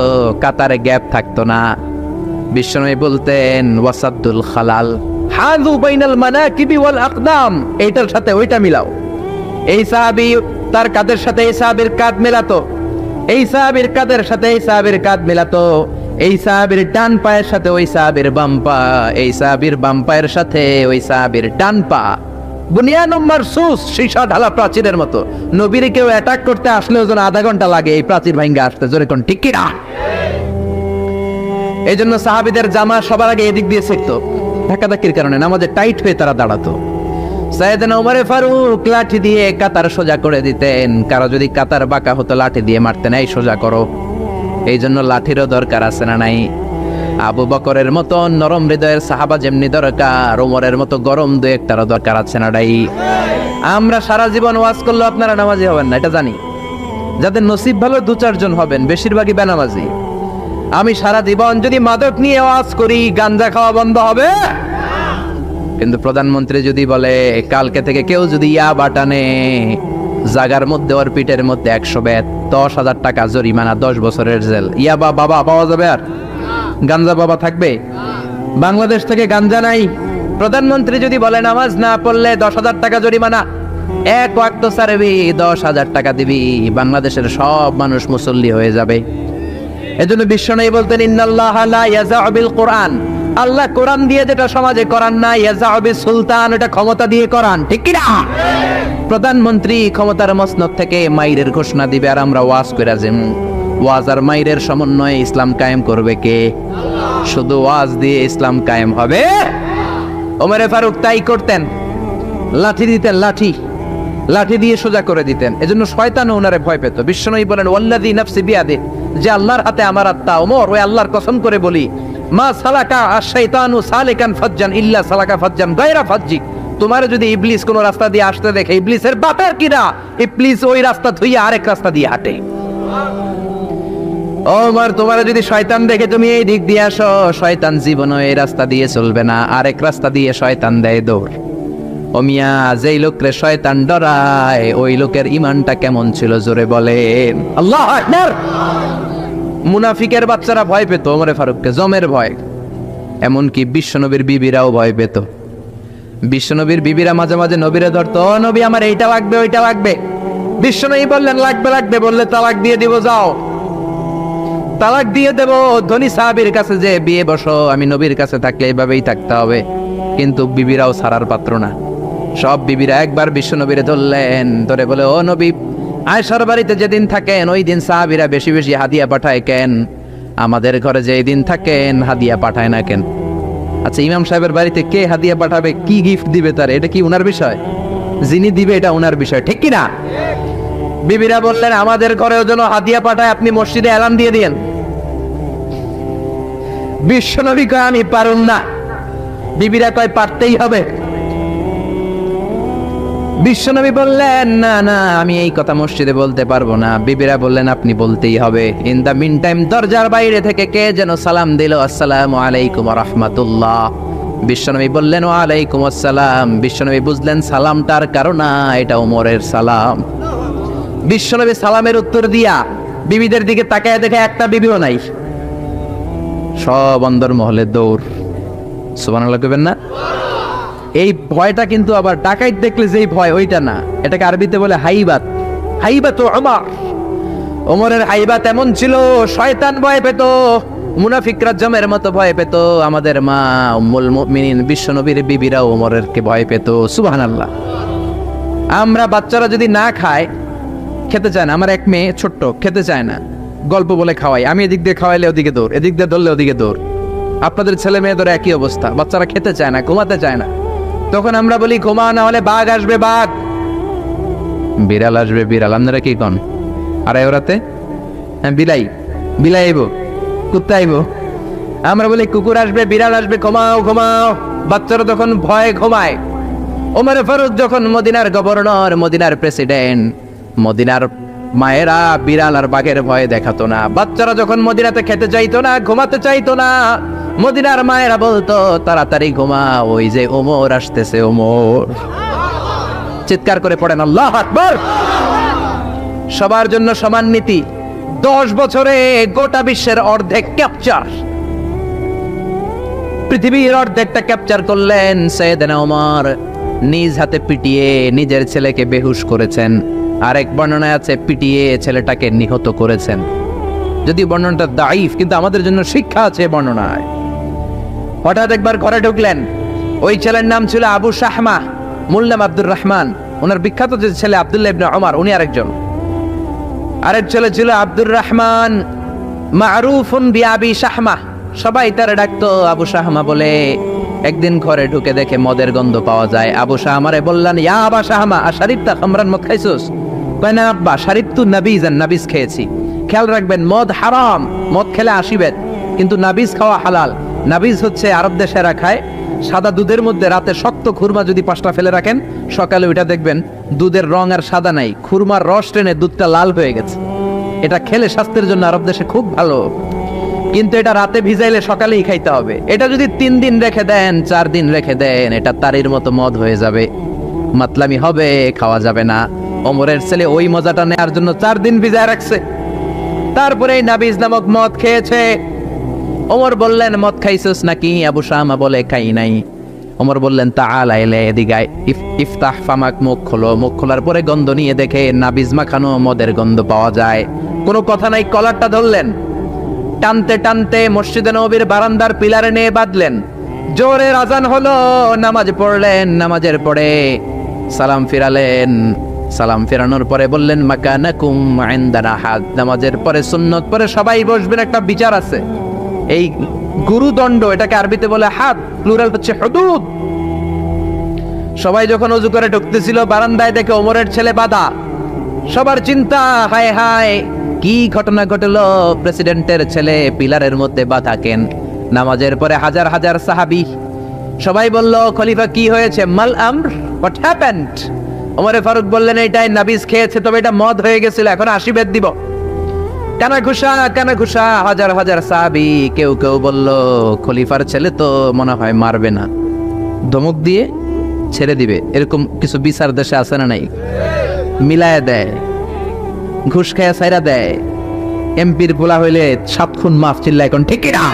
কাতারে গ্যাপ থাকতো না। বিশ্বনবী বলতেন ওয়াসাদুল খালাল, হাযু বাইনাল মানাকিবি ওয়াল আকদাম, এইটার সাথে ওইটা মিলাও। এই সাহাবী তার কাঁধের সাথে এই সাহাবীর কাঁধ মেলাতো, এই সাহাবীর কাঁধের সাথে এই সাহাবীর কাঁধ মেলাতো, এই সাহাবীর ডান পায়ের সাথে ওই সাহাবীর বাম পা, এই সাহাবীর বাম পায়ের সাথে ওই সাহাবীর ডান পা। বুনিয়ানুম মারসুস, সীসা ঢালা প্রাচীরের মতো। নবীরে কেউ অ্যাটাক করতে আসলেও যেন আধা ঘন্টা লাগে এই প্রাচীর ভাঙ্গা আসতে। জোরে কোন ঠিক কি না? এই জন্য সাহাবীদের জামা সবার আগে এদিক দিয়ে ছিঁড়তো, ধাক্কাধাক্কির কারণে নামাজে টাইট হয়ে তারা দাঁড়াতো। সাইয়েদনা ওমর ফারুক লাঠি দিয়ে কাতার সোজা করে দিতেন। কারো যদি কাতার বাঁকা হতো লাঠি দিয়ে মারতেন, এই সোজা করো। এই জন্য লাঠিরও দরকার আছে না নাই? আবু বকরের মতো নরম হৃদয়ের সাহাবা যেমনি দরকার, ওমরের মতো গরম 2-1টারও দরকার আছে না নাই? আমরা সারা জীবন ওয়াজ করলে আপনারা নামাজি হবেন না, এটা জানি। যাদের নসিব ভালো 2-4 জন হবেন, বেশিরভাগই বেনামাজি। আমি সারা জীবন যদি মাদক নিয়ে ওয়াজ করি, গাঞ্জা খাওয়া বন্ধ হবে? কিন্তু প্রধানমন্ত্রী যদি বলে কালকে থেকে কেউ যদি ইয়াবা টানে, জাগার মধ্যে ওর পিঠের মধ্যে 100 বেত, 10,000 টাকা জরিমানা, 10 বছরের জেল। ইয়াবা বাবা পাওয়া যাবে? আর গাঞ্জা বাবা থাকবে? বাংলাদেশ থেকে গাঞ্জা নাই। প্রধানমন্ত্রী যদি বলে নামাজ না পড়লে 10,000 টাকা জরিমানা, 1 ওয়াক্ত সারবি 10,000 টাকা দিবি, বাংলাদেশের সব মানুষ মুসল্লি হয়ে যাবে। এজন্য বিশ্বনবী বলতেন ইন্নাল্লাহা লা ইয়াযাউ বিল কোরআন, আল্লাহ কোরআন দিয়ে যেটা সমাজে করান না, ইয়াযাউ বিস সুলতান, এটা ক্ষমতা দিয়ে করান। ঠিক কি না? প্রধানমন্ত্রী ক্ষমতার মসনদ থেকে মাইরের ঘোষণা দিবে, আর আমরা ওয়াজ করে যাম। ওয়াজ আর মাইরের সমন্বয়ে ইসলাম কায়েম করবে কে? শুধু ওয়াজ দিয়ে ইসলাম কায়েম হবে? ওমরে ফারুক তাই করতেন, লাঠি দিতেন, লাঠি দিয়ে সোজা করে দিতেন। এজন্য শয়তান ওনারে ভয় পেত। বিশ্বনবী বলেন ওয়াল্লাযী নাফসি বিয়াদিহি, যে আল্লাহর হাতে আমার আত্মা, ওমর ওই আল্লাহর কসম করে বলি, মা সালাকা আশ-শাইতানু সালিকান ফাজ্জান ইল্লা সালাকা ফাজ্জান গায়রা ফাজ্জি, তোমার যদি ইবলিস কোন রাস্তা দিয়ে আসতে দেখে, ইবলিসের বাপের কিনা, ইবলিস ওই রাস্তা ধুইয়া আরেক রাস্তা দিয়ে হাঁটে। ওমর, তোমার যদি শয়তান দেখে তুমি এই দিক দিয়ে আসো, শয়তান জীবনও এই রাস্তা দিয়ে চলবে না, আরেক রাস্তা দিয়ে শয়তান দেয় দৌড়। ও মিয়া, যেই লোকরে শয়তান ডরায় ওই লোকের ইমানটা কেমন ছিল জোরে বলেন আল্লাহু আকবার। মুনাফিকের বাচ্চারা ভয় পেত ওমরে ফারুককে, জমের ভয়। এমনকি বিশ্বনবীর বিবিরাও ভয় পেত। বিশ্বনবীর বিবিরা মাঝে মাঝে নবীরে ধরতো, ও নবী আমার এইটা লাগবে ওইটা লাগবে। বিশ্বনবী বললেন লাগবে লাগবে, বললে তালাক দিয়ে দিব, যাও তালাক দিয়ে দেব। ধনী সাহাবীর কাছে যে বিয়ে বসো, আমি নবীর কাছে থাকলে এইভাবেই থাকতে হবে। কিন্তু বিবিরাও ছাড়ার পাত্র না। সব বিবিরা একবার বিশ্বনবীরে ধরলেন, ধরে বলে, ও নবী, আয়েশার বাড়িতে যেদিন থাকেন ওই দিন সাহাবীরা বেশি বেশি হাদিয়া পাঠায় কেন? আমাদের ঘরে যে দিন থাকেন হাদিয়া পাঠায় না কেন? আচ্ছা, ইমাম সাহেবের বাড়িতে কে হাদিয়া পাঠাবে, কি গিফট দিবে তার, এটা কি উনার বিষয়? যিনি দিবে এটা উনার বিষয়, ঠিক কি না? বিবিরা বললেন, আমাদের ঘরেও যেন হাদিয়া পাঠায়, আপনি মসজিদে এলান দিয়ে দিয়েন। বিশ্বনবী কয়, আমি পারুম না। বিবিরা কয়, পারতেই হবে। বিশ্বনবী বললেন, না না, আমি এই কথা মসজিদে বলতে পারবো না। বিবিরা বললেন, আপনি বলতেই হবে। ইন দা মিন টাইম দরজার বাইরে থেকে কে যেন সালাম দিল, আসসালামু আলাইকুম ওয়া রাহমাতুল্লাহ। বিশ্বনবী বললেন, ওয়া আলাইকুম আসসালাম। বিশ্বনবী বুঝলেন সালামটার কারণ না, এটা ওমরের সালাম। বিশ্বনবী সালামের উত্তর দিয়া বিবিদের দিকে তাকায় দেখে একটা বিবিও নাই। সব অন্দরমহলে দৌড়। সুবহানাল্লাহ কইবেন না? এই ভয়টা কিন্তু আবার ডাকাইত দেখলে যেই ভয় ওইটা না, এটাকে আরবিতে বলে হাইবাত। হাইবাত ওমর, ওমরের হাইবাত এমন ছিল, শয়তান ভয় পেত, মুনাফিকরা জমের মতো ভয় পেত। আমাদের মা উম্মুল মুমিনিন বিশ্বনবীর বিবিরা ওমরের কে ভয় পেত। সুবহানাল্লাহ। আমরা বাচ্চারা যদি না খায়, খেতে চায় না, আমার এক মেয়ে ছোট্ট খেতে চায় না, গল্প বলে খাওয়াই, আমি এদিক দিয়ে খাওয়াইলে ওদিকে দৌড়, এদিক দিয়ে ধরলে ওদিকে দৌড়। আপনাদের ছেলে মেয়েদের একই অবস্থা, বাচ্চারা খেতে চায় না, ঘুমাতে চায় না। তখন আমরা বলি, ঘুমা, না হলে বাঘ আসবে, বাঘ, বিড়াল আসবে, বিড়াল। আপনারা কি কন? আর ওরাতে হ্যাঁ বিলাই, বিলাই আইব, কুত্তা আইব। আমরা বলি কুকুর আসবে, বিড়াল আসবে, ঘুমাও ঘুমাও। বাচ্চারা তখন ভয়ে ঘুমায়। ওমর ফারুক যখন মদিনার গভর্নর, মদিনার প্রেসিডেন্ট, মদিনার মায়েরা বিড়াল আর বাঘের ভয়ে দেখাতো না। বাচ্চারা যখন মদিনাতে খেতে চাইতো না, ঘুমাতে চাইতো না, মদিনার মায়েরা বলতো, তাড়াতাড়ি ঘুমা, ওই যে ওমর আসতেছে, ওমর। চিৎকার করে পড়েন আল্লাহু আকবার। সবার জন্য সমান নীতি। 10 বছরে গোটা বিশ্বের অর্ধেক ক্যাপচার, পৃথিবীর অর্ধেকটা ক্যাপচার করলেন সাইয়েদনা ওমর। নিজ হাতে পিটিয়ে নিজের ছেলেকে বেহুশ করেছেন। আরেক বর্ণনায় আছে পিটিয়ে ছেলেটাকে নিহত করেছেন। যদি বর্ণনাটা দাইফ, কিন্তু আমাদের জন্য শিক্ষা আছে বর্ণনায়। হঠাৎ একবার ঘরে ঢুকলেন, ওই ছেলের নাম ছিল আবু শাহমা, মূল নাম আব্দুর রহমান। ওনার বিখ্যাত যে ছেলে আব্দুল্লাহ ইবনে ওমর, উনি আরেকজন। আরেক ছেলে ছিল আব্দুর রহমান মারুফুন বিআবি শাহমা, সবাই তার ডাকতো আবু শাহমা বলে। একদিন ঘরে ঢুকে দেখে মদের গন্ধ পাওয়া যায়। আবু শাহমারে বললেন, ইয়া আবা শাহমা, আশারিবতা খামরান, মদ খাইছস? কয় না আব্বা, শারিবতু নাবিজান, নাবিজ খেয়েছি। খেয়াল রাখবেন, মদ হারাম, মদ খেলে আসিবেন, কিন্তু নাবিজ খাওয়া হালাল। নাবিজ হচ্ছে আরব দেশেরা খায়, সাদা দুধের মধ্যে রাতে শক্ত খুরমা যদি 5টা ফেলে রাখেন, সকালে ওইটা দেখবেন দুধের রং আর সাদা নাই, খুরমার রস টেনে দুধটা লাল হয়ে গেছে। এটা খেলে স্বাস্থ্যের জন্য আরব দেশে খুব ভালো, কিন্তু এটা রাতে ভিজাইলে সকালেই খাইতে হবে। এটা যদি 3 দিন রেখে দেন, 4 দিন রেখে দেন, এটা তারির মতো মদ হয়ে যাবে, মাতলামি হবে, খাওয়া যাবে না। ওমরের ছেলে ওই মজাটা নেওয়ার জন্য 4 দিন ভিজায় রাখছে, তারপরে নাবিজ নামক মদ খেয়েছে। ওমর বললেন, মদ খাইছস নাকি? আবু শাহমা বলে, খাই নাই। ওমর বললেন, তাআলা ইলা, এদিকে আয়, ইফতাহ ফামাক, মুখ খোলো। মুখ খোলার পরে গন্ধ নিয়ে দেখে নাবিজ মাখানো মদের গন্ধ পাওয়া যায়। কোনো কথা নাই, কলারটা ধরলেন, টানতে টানতে মসজিদে নববীর বারান্দার পিলারে নিয়ে বাঁধলেন। জোরে আযান হলো, নামাজ পড়লেন। নামাজের পরে সালাম ফিরালেন। সালাম ফেরানোর পরে বললেন, মাকানাকুম ইনদানা হাদ। নামাজের পরে সুন্নত পরে সবাই বসবেন, একটা বিচার আছে। এই গুরুদণ্ড, এটাকে আরবিতে বলে হাদ, প্লুরাল হচ্ছে হুদুদ। সবাই যখন ওযু করে ঢুকতেছিল, বারান্দায় দেখে ওমরের ছেলে বাধা। সবার চিন্তা, হায় হায়, কি ঘটনা ঘটলো? প্রেসিডেন্টের ছেলে পিলারের মধ্যে বাধা কেন? নামাজের পরে হাজার হাজার সাহাবী সবাই বলল, খলিফা কি হয়েছে? মাল আমর, হোয়াট হ্যাপেন্ড? ওমর ফারুক বললেন, এটাই নাবিজ খেয়েছে, তবে এটা মদ হয়ে গেছিল, এখন 80 বেদ দিব। কানা ঘুষা হাজার হাজার সাহাবী। কেউ কেউ বলল খলিফার ছেলে তো মনে হয় মারবে না, ধমক দিয়ে ছেড়ে দিবে। এরকম কিছু বিচার দেশে আছে না নাই? মিলায় দেয়, ঘুষ খায়া ছাইরা দেয়। এমপির পোলা হইলে 7 খুন মাফ, চিল্লা এখন ঠিক না?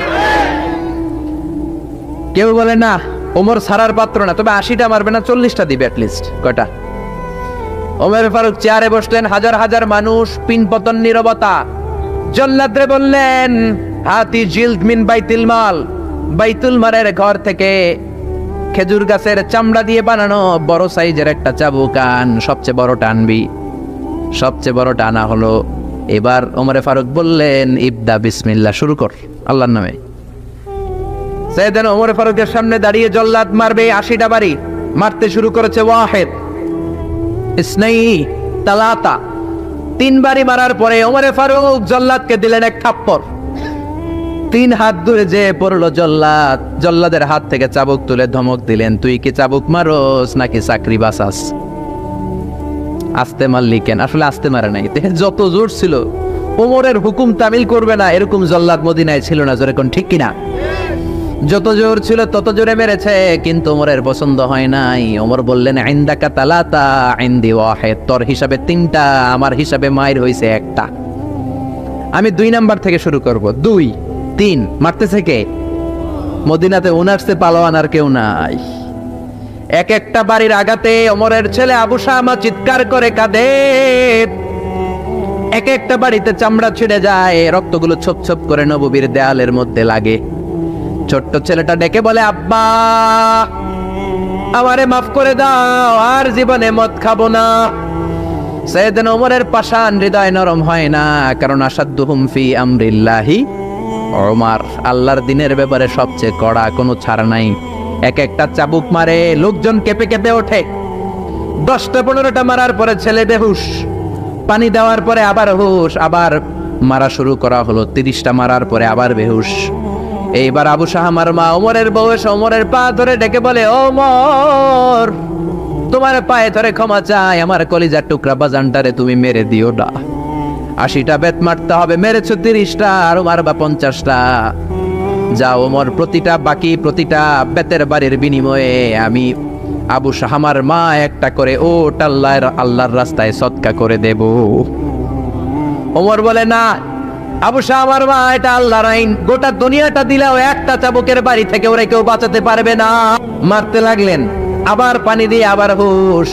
কেউ বলে না ওমর ছাড়ার পাত্র না, তবে 80টা মারবে না, 40টা দিবে অ্যাটলিস্ট। কয়টা? ওমর ফারুক চেয়ারে বসলেন, হাজার হাজার মানুষ, পিনপতন নীরবতা। জল্লাদরে বললেন হাতি জিলদ মিন বাইতুল মাল, বাইতুল মালের ঘর থেকে খেজুর গাছের চামড়া দিয়ে বানানো বড় সাইজের একটা চাবুক আন, সবচেয়ে বড়টা আনবি। সবচেয়ে বড়টা আনা হলো। এবার ওমরে ফারুক বললেন ইবদা বিসমিল্লাহ, শুরু কর আল্লাহর নামে। সাইয়েদনা ওমরে ফারুকের সামনে দাঁড়িয়ে জল্লাদ মারবে 80টা বাড়ি। মারতে শুরু করেছে ওয়াহিদ, ইসনাইনি, তালাতা। 3 বাড়ি মারার পরে ওমরে ফারুক জল্লাদকে দিলেন এক থাপ্পড়। 3 হাত দূরে যে পড়লো জল্লাদ। জল্লাদের হাত থেকে চাবুক তুলে ধমক দিলেন, তুই কি চাবুক মারোস নাকি চাকরি বাঁচাস? আস্তে মারলি কেন? আসলে আস্তে মারে নাই, যত জোর ছিল ওমরের হুকুম তামিল করবে না এরকম জল্লাদ মদিনায় ছিল না। জোরে কোন ঠিক কিনা? যত জোর ছিল তত জোরে মেরেছে, কিন্তু ওমরের পছন্দ হয় নাই। ওমর বললেন ইনদাকা তালাতা ইনদি ওয়াহিদ, তোর হিসাবে 3টা, আমার হিসাবে মায়ের হইছে 1টা। আমি 2 নাম্বার থেকে শুরু করব। 2 3 মারতেছে কে? মদিনাতে ওনারসে পালোয়ান আর কেউ নাই। এক একটা বাড়ির আঘাতে ওমরের ছেলে আবু শামা চিৎকার করে কাঁদে। এক একটা বাড়িতে চামড়া ছিঁড়ে যায়, রক্তগুলো ছোপ ছোপ করে নববীর দেয়ালের মধ্যে লাগে। ছোট্ট ছেলেটা ডেকে বলে আব্বা আমারে মাফ করে দাও, আর জীবনে মদ খাবো না। সাইয়েদনা ওমরের পাষাণ হৃদয় নরম হয় না, কারণ আসাদ্দুহুম ফি আমরিল্লাহি ওমর, আল্লাহর দিনের ব্যাপারে সবচেয়ে কড়া, কোনো ছাড় নাই। এক একটা চাবুক মারে, লোকজন কেঁপে কেঁপে ওঠে। 10টা 15টা মারার পরে ছেলে বেহুশ, পানি দেওয়ার পরে আবার হুশ, আবার মারা শুরু করা হলো। 30টা মারার পরে আবার বেহুশ। এইবার আবু শাহামার মা ওমরের বউ এসে ওমরের পা ধরে ডেকে বলে ওমর তোমার পায়ে ধরে ক্ষমা চাই, আমার কলিজার টুকরা বাজানটারে তুমি মেরে দিও না। 80টা বেত মারতে হবে, মেরেছো 30টা, আর মারবা 50টা। যাও ওমর, প্রতিটা বেতের বাড়ির বিনিময়ে আমি আবু শাহামার মা একটা করে ওট আল্লাহর রাস্তায় সদকা করে দেব। ওমর বলে না আবু শাহামার মা, এটা আল্লাহর আইন, গোটা দুনিয়াটা দিলেও একটা চাবুকের বাড়ি থেকে ওরা কেউ বাঁচাতে পারবে না। মারতে লাগলেন, আবার পানি দিয়ে আবার হুশ।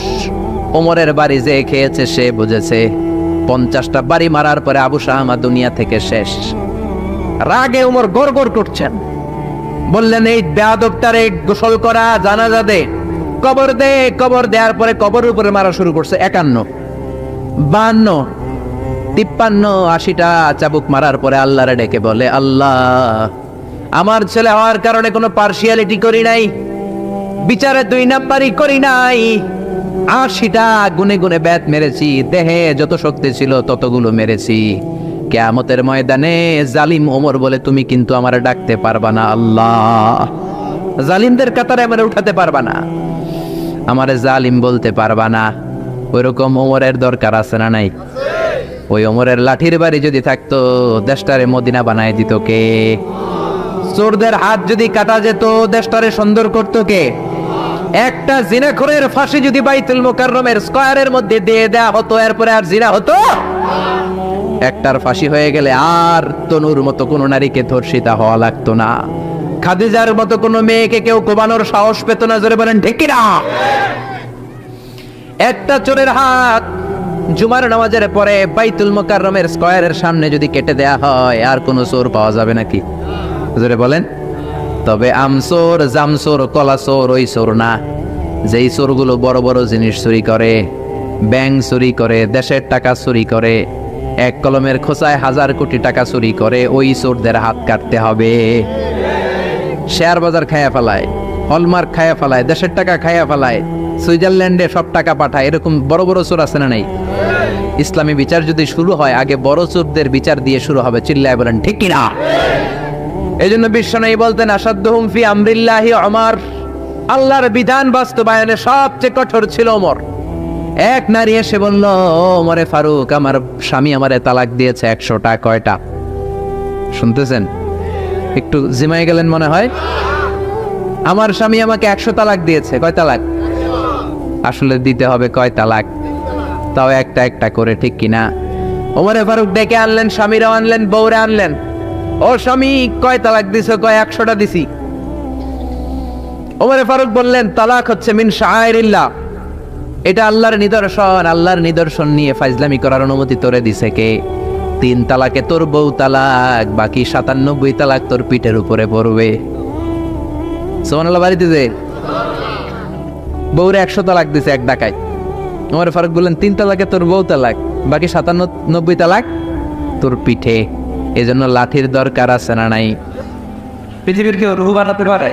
ওমরের বাড়ি যে খেয়েছে সে বুঝেছে। 50টা বাড়ি মারার পরে আবু শাহামা দুনিয়া থেকে শেষ। রাগে ওমর গড়গড় করছেন, বললেন এই বেয়াদবটারে গোসল করা, জানাজা দে, কবর দে। কবর দেওয়ার পরে কবরের উপরে মারা শুরু করছে। 51 52 53 80টা চাবুক মারার পরে আল্লাহরে ডেকে বলে আল্লাহ আমার ছেলে হওয়ার কারণে কোনো পার্সিয়ালিটি করি নাই, বিচারে 2 নাম্বারই করি নাই। 80টা গুনে গুনে বেত মেরেছি, দেহে যত শক্তি ছিল ততগুলো মেরেছি। কিয়ামতের ময়দানে জালিম ওমর বলে তুমি কিন্তু আমারে ডাকতে পারবা না আল্লাহ, জালিমদের কাতারে আমারে উঠাতে পারবা না, আমারে জালিম বলতে পারবা না। ওইরকম ওমরের দরকার আছে না নাই? ওই ওমরের লাঠির বাড়ি যদি থাকতো দেশটারে মদিনা বানায় দিত কে? চোরদের হাত যদি কাটা যেত দেশটারে সুন্দর করতো কে? একটা জিনাখোরের ফাঁসি যদি বাইতুল মুকাররমের স্কয়ারের মধ্যে দিয়ে দেয়া হতো, এরপরে আর জিনা হতো? একটার ফাঁসি হয়ে গেলে আর তনুর মতো কোনো নারীকে ধর্ষিতা হওয়া লাগতো না, খাদিজার মতো কোনো মেয়েকে কেউ কোবানোর সাহস পেত না। জোরে বলেন ঠিক কিনা? একটা চোরের হাত জুমার নামাজের পরে বাইতুল মুকাররমের স্কয়ারের সামনে যদি কেটে দেয়া হয়, আর কোনো চোর পাওয়া যাবে নাকি? জোরে বলেন। তবে আমচোর, জামচোর, কলাচোর ওই চোর না, যেই চোরগুলো বড় বড় জিনিস চুরি করে, ব্যাংক চুরি করে, দেশের টাকা চুরি করে, এক কলমের খোঁচায় 1000 কোটি টাকা চুরি করে, ওই চোরদের হাত কাটতে হবে। শেয়ার বাজার খায়া ফেলায়, হলমার্ক খায়া ফেলায়, দেশের টাকা খায়া ফেলায়, সুইজারল্যান্ডে সব টাকা পাঠায়, এরকম বড় বড় চোর আছে না নাই? ইসলামী বিচার যদি শুরু হয় আগে বড় চোরদের বিচার দিয়ে শুরু হবে। চিল্লায় বলেন ঠিক কিনা? এই জন্য বিশ্বনবী বলতেন আসাদ্দুহুম ফি আমরিল্লাহি ওমর, আল্লাহর বিধান বাস্তবায়নে সবচেয়ে কঠোর ছিল ওমর। এক নারী এসে বলল, ওমরে ফারুক, আমার স্বামী আমারে তালাক দিয়েছে 100টা। কয়টা? শুনতেছেন? একটু জিমাই গেলেন মনে হয়। আমার স্বামী আমাকে 100 তালাক দিয়েছে। কয় তালাক? আসলে দিতে হবে কয় তালাক? তাও একটা একটা করে, ঠিক কিনা? ওমরে ফারুক ডেকে আনলেন, স্বামীরা আনলেন, বউরে আনলেন। ও স্বামী, কয় তালাক দিছো? কয় 100টা দিছি। ওমরে ফারুক বললেন, তালাক হচ্ছে মিন শাআইরিল্লাহ, এটা আল্লাহর নিদর্শন। আল্লাহর নিদর্শন নিয়ে ফাইজলামি করার অনুমতি তোরে দিছে কে? 3 তালাকে তোর বউ তালাক, বাকি 97 তালাক তোর পিঠের উপরে পড়বে। সুবহানাল্লাহ। বাড়িতে যে বউরে 100 তালাক দিছে এক ডাকায়। ওমর ফারুক বললেন, 3 তালাকে তোর বউ তালাক, বাকি 97 তালাক তোর পিঠে। এজন্য লাঠির দরকার আছে না নাই? পৃথিবীর কেউ রুহু বানাতে পারে?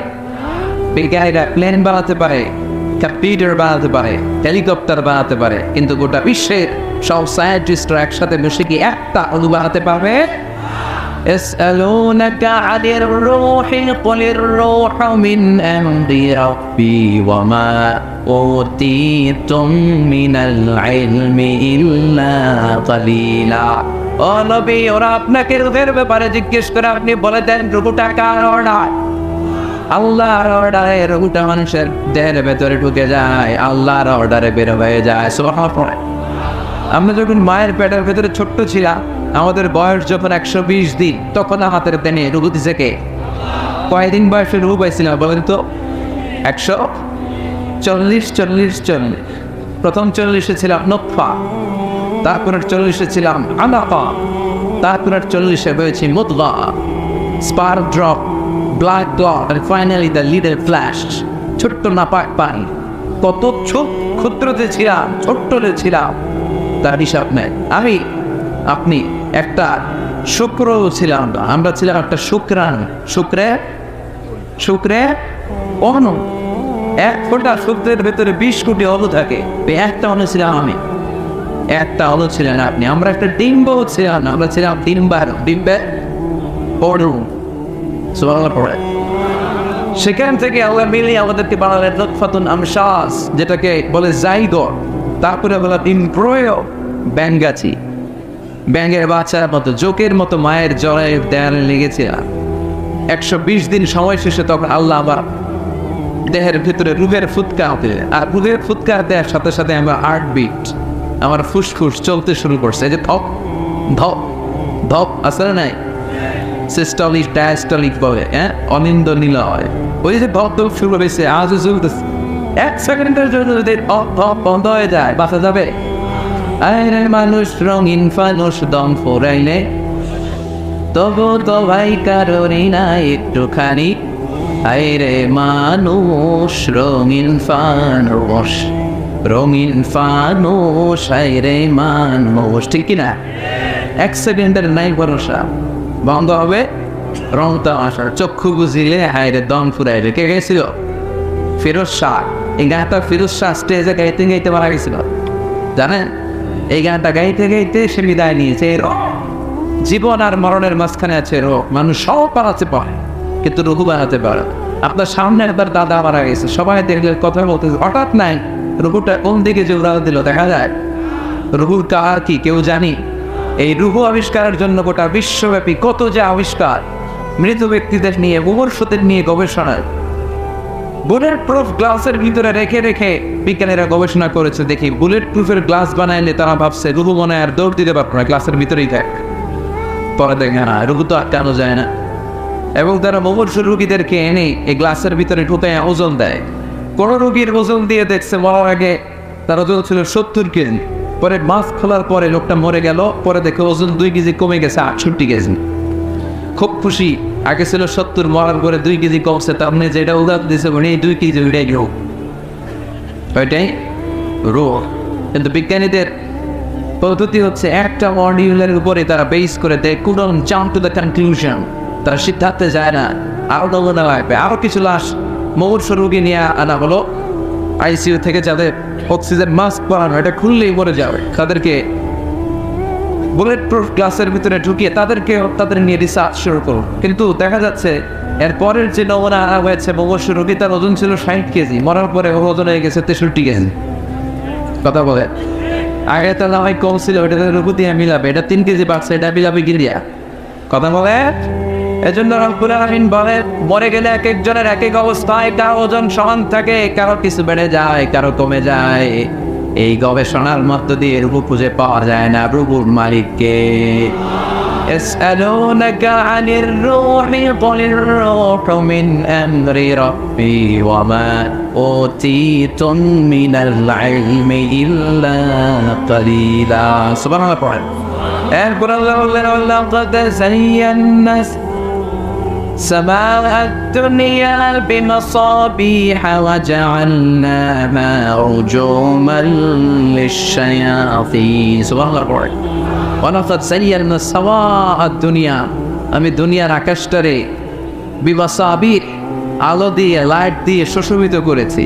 বিজ্ঞানীরা প্লেন বানাতে পারে, কম্পিউটার বানাতে পারে, হেলিকপ্টার বানাতে পারে, কিন্তু গোটা বিশ্বের সব সায়েন্টিস্টরা একসাথে বসে কি একটা অণু বানাতে পারবে? يسألونك عن الروح قل الروح من أمر ربي وما أوتيتم من العلم إلا قليلا। ও নবী, ওরা আপনাকে রূহের ব্যাপারে জিজ্ঞেস করে, আপনি বলে দেন রূহটা কার অর্ডার? আল্লাহর অর্ডারে রূহটা মানুষের দেহের ভেতরে ঢুকে যায়, আল্লাহর অর্ডারে বের হয়ে যায়। সুবহানাল্লাহ। আমরা যখন মায়ের পেটের ভেতরে ছোট্ট ছিলাম, আমাদের বয়স যখন 120 দিন, তখন হাতের দেনে রূহ দিছে কে? কয়দিন বয়সে রূহ পাইছিলাম বলেন তো? 140। প্রথম 40-এ ছিলাম নতফা, তারপরের 40-এ ছিলাম আলাকা, তারপরের 40-এ হয়েছি মুদগা, spark drop, blood clot, and finally the little flash, ছোট্ট নাপাক পানি। কত ক্ষুদ্রতে ছিলাম, ছোট্টতে ছিলাম, তার হিসাব নেই। আপনি একটা শুক্র ছিলাম, আমরা ছিলাম একটা শুক্রাণু। শুক্রে অণু। 1 ফোঁটা শুক্রের ভেতরে 20 কোটি অণু থাকে। একটা অণু ছিলাম আমি, একটা অণু ছিলেন আপনি। আমরা একটা ডিম্ব ছিলাম, আমরা ছিলাম ডিম্বের অণু। সুবহানাল্লাহ। সেখান থেকে আল্লাহ মিলিয়ে আমাদেরকে বানালেন নতফাতুন আমশাজ, যেটাকে বলে জাইগোট। তারপরে বলা ইমব্রয়ো, ব্যাঙ্গাচি, ব্যাঙের বাচ্চার মতো, জোকের মতো মায়ের জরায়ুর দেয়ালে লেগেছিলাম। 120 দিন সময় শেষে তখন আল্লাহ আমার দেহের ভিতরে রুহের ফুৎকার দিলেন। আর রুহের ফুৎকার দেওয়ার সাথে সাথে আমার হার্টবিট, আমার ফুসফুস চলতে শুরু করছে। এই যে ধপ ধপ ধপ আসলে নাই, সিস্টলিক ডায়াস্টলিক বলে, অনিন্দ নিলয়, ওই যে ধপ ধপ শুরু হয়েছে, আজও চলতেছে। 1 সেকেন্ডের জন্য যদি ধপ বন্ধ হয়ে যায়, বাঁচা যাবে? আরে মানুষ রঙিন ফানুষ, দম ফোরাইলে তবু তো ভাই কারোরই না একটুখানি। আরে মানুষ রঙিন ফানুষ, রঙিন ফানুষ, আরে মানুষ, ঠিক কিনা? 1 সেকেন্ডের নাই ভরসা, বন্ধ হবে রং তামাশা। চক্ষু বুঝিলে হায়রে দম ফুরাইলে। কে গেছিল? ফিরোজ শাহ। এই গানটা ফিরোজ শাহ স্টেজে গাইতে গাইতে মারা গেছিল, জানেন? এই গানটা গাইতে গাইতে সে বিদায় নিয়েছে। জীবন আর মরণের মাঝখানে আছে রোগ। মানুষ সব বানাতে পারে, কিন্তু রঘু বানাতে পারে। আপনার সামনে একবার দাদা মারা গেছে, সবাই দেখলে কথা বলতেছে, হঠাৎ নাই রঘুটা কোন দিকে যে উড়াল দিল দেখা যায়? রঘুর কার কি কেউ জানি? এই রুহু আবিষ্কারের জন্য গোটা বিশ্বব্যাপী কত যে আবিষ্কার, মৃত ব্যক্তিদের নিয়ে, মুমূর্ষুদের নিয়ে গবেষণা। বুলেট প্রুফ গ্লাসের ভিতরে রেখে রেখে বিজ্ঞানীরা গবেষণা করেছে। দেখি বুলেট প্রুফের গ্লাস বানাইলে তারা ভাবছে রুহু মনে আর দৌড় দিতে পারবে না, গ্লাসের ভিতরেই থাক। পরে দেখে না, রুহু তো আটকানো যায় না। এবং তারা মুমূর্ষু রুগীদেরকে এনে এই গ্লাসের ভিতরে ঢুকে ওজন দেয়। কোন রুগীর ওজন দিয়ে দেখছে মরার আগে তার ওজন ছিল 70 কেজি, পরে মাছ খোলার পরে লোকটা মরে গেল, পরে দেখে ওজন 2 কেজি কমে গেছে 68 কেজি। খুব খুশি, আগে ছিল 70, মরার পরে 2 কেজি কমছে, তার মানে যেটা উদাহরণ দিয়েছে উনি 2 কেজি, ওইটাই রোগ, ওইটাই রোগ। কিন্তু বিজ্ঞানীদের পদ্ধতি হচ্ছে একটা মডিউলের উপরে তারা বেস করে দেয়, couldn't jump to the conclusion, তারা সিদ্ধান্তে যায় না। আরো নমুনা লাগবে, আরো কিছু লাশ মুমূর্ষু রোগী নিয়ে আনা হলো আইসিইউ থেকে, যাদের অক্সিজেন মাস্ক পরানো, এটা খুললেই মরে যাবে। তাদেরকে বুলেট প্রুফ গ্লাসের ভিতরে ঢুকিয়ে তাদের নিয়ে রিসার্চ শুরু করুন। কিন্তু দেখা যাচ্ছে এর পরের যে নমুনা আনা হয়েছে মুমূর্ষু রোগী, তার ওজন ছিল 60 কেজি, মরার পরে ওর ওজন হয়ে গেছে 63 কেজি। কথা বলে আগে তো না হয় কম ছিল, ওটা রুকু দিয়ে মিলাবে, এটা 3 কেজি বাড়ছে, এটা মিলাবে কি দিয়া? কথা বলে। এজন্য রব্বুল আলামিন বলে মরে গেলে এক একজনের এক এক অবস্থায়, কারো ওজন সমান থাকে, কারো কিছু বেড়ে যায়, কারো কমে যায়। এই গবেষণার মধ্য দিয়ে রূপ খুঁজে পাওয়া যায় না রূপুর মালিককে। يسألونك عن الروح قل الروح من أمر ربي وما أوتيتم من العلم إلا قليلا. سبحان الله. أخبر الله ولقد زينا سماء الدنيا بمصابيح وجعلناها رجوما للشياطين. سبحان الله. ولقد زينا سماء الدنيا, আমি দুনিয়ার আকাশটারে বিমাসাবিহ আলো দিয়ে লাইট দিয়ে সুশোভিত করেছি।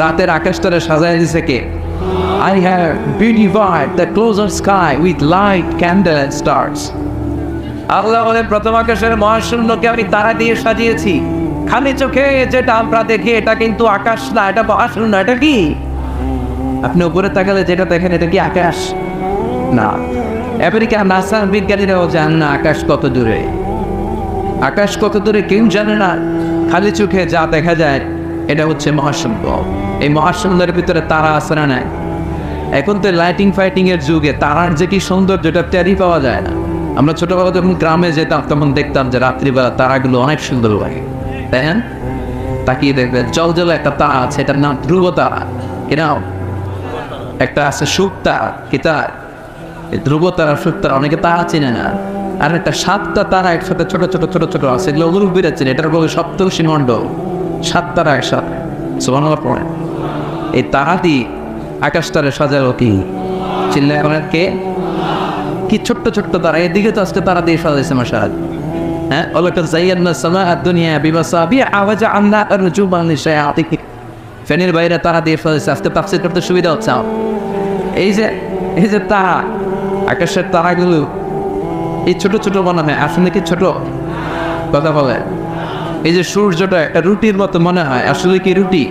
রাতের আকাশটারে সাজায় দিয়েছে কে? I have beautified the closer sky with light, candle and stars. আল্লাহ বলে প্রথম আকাশের মহাশূন্যকে আমি তারা দিয়ে সাজিয়েছি। খালি চোখে যেটা আমরা দেখি এটা কিন্তু আকাশ না, এটা মহাশূন্য। এটা কি? আপনি উপরে তাকালে যেটা দেখেন এটা কি আকাশ? না। আমেরিকা নাসা বিজ্ঞানীরাও জানেন না আকাশ কত দূরে। আকাশ কত দূরে কেউ জানে না। খালি চোখে যা দেখা যায় এটা হচ্ছে মহাশূন্য। এই মহাশূন্যের ভিতরে তারা আছে না নাই? এখন তো লাইটিং ফাইটিং এর যুগে তারার যে কি সৌন্দর্য এটা টেরই পাওয়া যায় না। আমরা ছোটবেলা যখন গ্রামে যেতাম তখন দেখতাম যে রাত্রিবেলা তারাগুলো অনেক সুন্দর লাগে, তাই না? তাকিয়ে দেখবেন জল জলে একটা তারা আছে, এটার নাম ধ্রুব তারা। এরাও একটা আছে সুখ তারা, কি তার? ধ্রুব তারা, সুখ তারা, অনেকে তারা চিনে না। আর একটা 7টা তারা একসাথে ছোট ছোট ছোট ছোট আছে, এগুলো অনুরূপ বেরোচ্ছেন, এটার বলে সপ্তর্ষি মণ্ডল। 7 তারা একসাথে সুবহানাল্লাহ পড়ে। এই তারা দিয়ে আকাশটারে সাজালো কি? চিল্লায় এখন কে? কি ছোট্ট ছোট্ট তারা, এদিকে তো আজকে তারা দিয়ে সাজাইছে মাশাআল্লাহ। হ্যাঁ, ওয়ালাকাদ যায়্যানা সামাআ আদ-দুনিয়া বিমাসাবিহ ওয়া জাআলনাহা রুজুমান লিশ-শায়াতিন। ফেনের বাইরে তারা দিয়ে সাজাইছে, আজকে তাফসীর করতে সুবিধা হচ্ছে। এই যে তারা, আকাশের তারাগুলো এই ছোট ছোট মনে হয়, আসলে কি ছোট? কথা বলে। এই যে সূর্যটা একটা রুটির মতো মনে হয়, আসলে কি রুটি?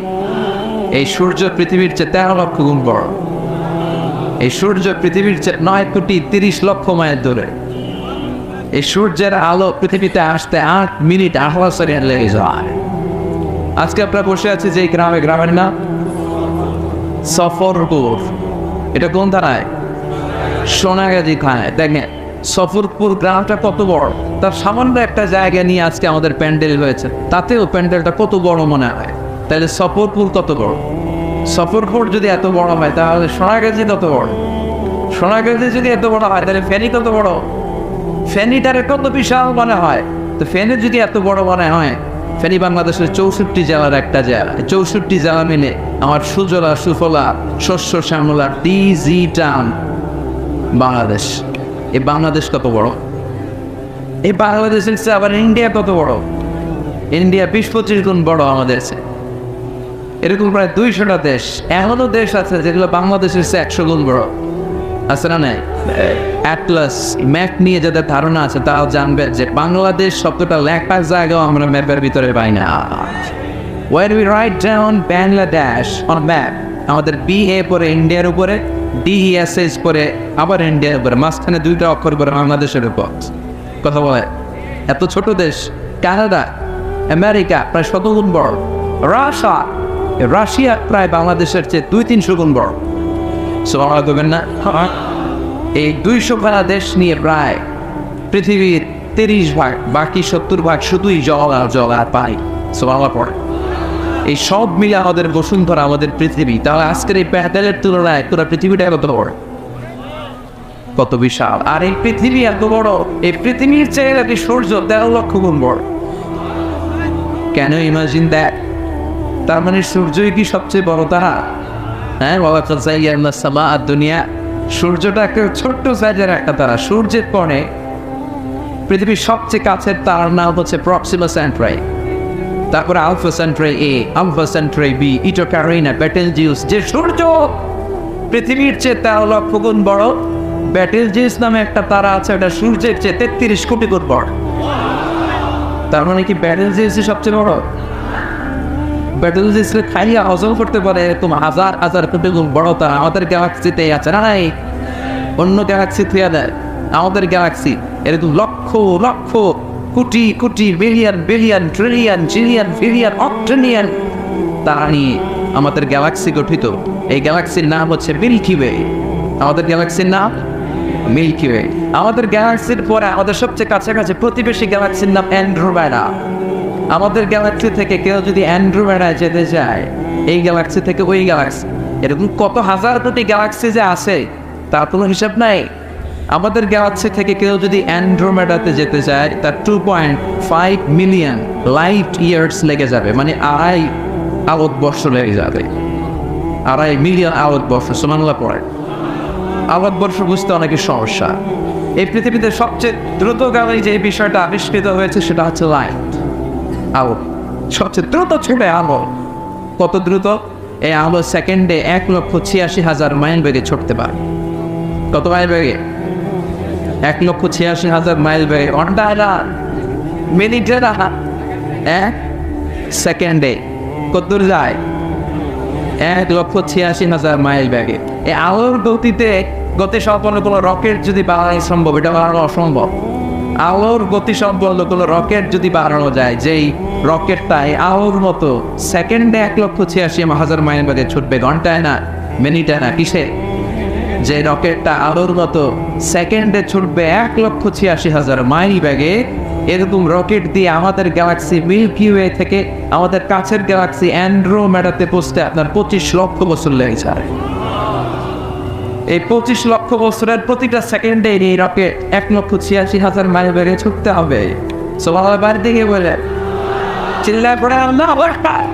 এই সূর্য পৃথিবীর চেয়ে 13 লক্ষ গুণ বড়। এই সূর্য পৃথিবীর চেয়ে 9,30,00,000 মাইল দূরে। এই সূর্যের আলো পৃথিবীতে আসতে 8 মিনিট 8 সেকেন্ড লেগে যায়। আজকে আমরা বসে আছি যে গ্রামে, গ্রামের নাম সফরপুর। এটা কোন ধারায়? সোনাগাজী খায়। দেখেন সফরপুর গ্রামটা কত বড়, তার সামান্য একটা জায়গা নিয়ে আজকে আমাদের প্যান্ডেল হয়েছে, তাতেও প্যান্ডেলটা কত বড় মনে হয়। তাহলে সফরপুর কত বড়? সফরপুর যদি এত বড় হয় তাহলে সোনাগাজী কত বড়? সোনাগাজী যদি এত বড় হয় তাহলে ফেনী কত বড়? ফেনীটারে কত বিশাল মনে হয়। তো ফেনী যদি এত বড় মনে হয়, ফেনী বাংলাদেশের 64 জেলার একটা জেলা। 64 জেলা মিলে আমার সুজলা সুফলা শস্য শ্যামলা ডিজি টাউন বাংলাদেশ। এই বাংলাদেশ কত বড়? এই বাংলাদেশের চেয়ে আবার ইন্ডিয়া কত বড়? ইন্ডিয়া 20-25 গুণ বড় আমাদের চেয়ে। এরকম প্রায় 200টা দেশ, এমনও দেশ আছে যেগুলো বাংলাদেশের চেয়ে 100 গুণ বড়। আছে না নাই? অ্যাটলাস ম্যাপ নিয়ে যাদের ধারণা আছে তারাও জানবে যে বাংলাদেশ শব্দটা লেখার জায়গাও আমরা ম্যাপের ভিতরে পাই না। When we write down Bangladesh on map, আমাদের BA পরে ইন্ডিয়ার উপরে, DESS পরে আবার ইন্ডিয়ার উপরে, মাঝখানে 2টা অক্ষর পরে বাংলাদেশের উপর। কথা বলে এত ছোট দেশ। কানাডা, আমেরিকা প্রায় 100 গুণ বড়। রাশিয়া প্রায় বাংলাদেশের চেয়ে 200-300 গুণ বড়। সুবহানাল্লাহ বলবেন না? এই 200 খানা দেশ নিয়ে প্রায় পৃথিবীর 30 ভাগ, বাকি 70 ভাগ শুধুই জল আর পানি। সুবহানাল্লাহ পড়ে। এই সব মিলে আমাদের বসুন্ধরা, আমাদের পৃথিবী। তাহলে আজকের এই প্যান্ডেলের তুলনায় পুরো পৃথিবীটা কত বড়, কত বিশাল। আর এই পৃথিবী এত বড়, এই পৃথিবীর চেয়ে নাকি সূর্য 13 লক্ষ গুণ বড়। কেন ইমাজিন দ্যাট? তার মানে সূর্যই কি সবচেয়ে বড় তারা? হ্যাঁ, ওয়ালাকাদ যায়্যানা সামাআ আদ-দুনিয়া। সূর্যটা একটা ছোট্ট সাইজের একটা তারা। সূর্যের পরে পৃথিবীর সবচেয়ে কাছের তারার নাম হচ্ছে প্রক্সিমা সেন্ট্রাই, তারপরে আলফা সেন্ট্রাই এ, আলফা সেন্ট্রাই বি, ইটো ক্যারিনা, বেটেলজিউস। যে সূর্য পৃথিবীর চেয়ে 13 লক্ষ গুণ বড়, বেটেলজিউস নামে একটা তারা আছে, ওটা সূর্যের চেয়ে 33 কোটি গুণ বড়। তার মানে কি বেটেলজিউসই সবচেয়ে বড়? ব্যাটালিস্টে খাইয়া হজম করতে পারে এরকম হাজার হাজার কোটি গুণ বড়তা আমাদের গ্যালাক্সিতে আছে না নাই? অন্য গ্যালাক্সি থুয়া দেয়, আমাদের গ্যালাক্সি এরকম lakh lakh crore crore billion billion trillion zillion billion octillion তারা নিয়ে আমাদের গ্যালাক্সি গঠিত। এই গ্যালাক্সির নাম হচ্ছে মিল্কি ওয়ে। আমাদের গ্যালাক্সির নাম মিল্কি ওয়ে। আমাদের গ্যালাক্সির পরে আমাদের সবচেয়ে কাছাকাছি প্রতিবেশী গ্যালাক্সির নাম অ্যান্ড্রোমেডা। আমাদের গ্যালাক্সি থেকে কেউ যদি অ্যান্ড্রোমেডায় যেতে চায়, এই গ্যালাক্সি থেকে ওই গ্যালাক্সি, এরকম কত হাজার কোটি গ্যালাক্সি যে আছে তার কোনো হিসাব নাই। আমাদের গ্যালাক্সি থেকে কেউ যদি অ্যান্ড্রোমেডাতে যেতে চায় তার 2.5 মিলিয়ন লাইট ইয়ার্স লেগে যাবে, মানে 2.5 আলোকবর্ষ লেগে যাবে। 2.5 মিলিয়ন আলোকবর্ষ সুবহানাল্লাহ পড়ে। আলোকবর্ষ বুঝতে অনেকের সমস্যা। এই পৃথিবীতে সবচেয়ে দ্রুতগামী যে বিষয়টা আবিষ্কৃত হয়েছে সেটা হচ্ছে লাইট, আলো। সবচেয়ে দ্রুত ছুটে আলো। কত দ্রুত? এই আলো সেকেন্ডে 1,86,000 মাইল বেগে ছুটতে পারে। কত মাইল বেগে? 1,86,000 মাইল বেগে। ঘন্টায় না, মিনিটে না, সেকেন্ডে কত দূর যায়? 1,86,000 মাইল বেগে। এই আলোর গতিতে গতি সম্পন্ন কোনো রকেট যদি বানানো সম্ভব, এটা বানানো অসম্ভব। আলোর গতি সম্পন্ন কোনো রকেট যদি বানানো যায়, যেই রকেটটাই আলোর মতো সেকেন্ডে 1,86,000 মাইল বেগে ছুটবে, ঘন্টায় না, মিনিটে না, কিসে? যে রকেটটা আলোর মতো সেকেন্ডে ছুটবে 1,86,000 মাইল বেগে, এরকম রকেট দিয়ে আমাদের গ্যালাক্সি মিল্কি ওয়ে থেকে আমাদের কাছের গ্যালাক্সি অ্যান্ড্রোমেডাতে পৌঁছতে আপনার 25 লক্ষ বছর লেগে যায়। এই 25 লক্ষ বছরের প্রতিটা সেকেন্ডে এই রকেট 1,86,000 মাইল বেগে ছুটতে হবে। সুবহানাল্লাহ, বাড়ি থেকে বলে চিল্লায় পড়ে আল্লাহু আকবার।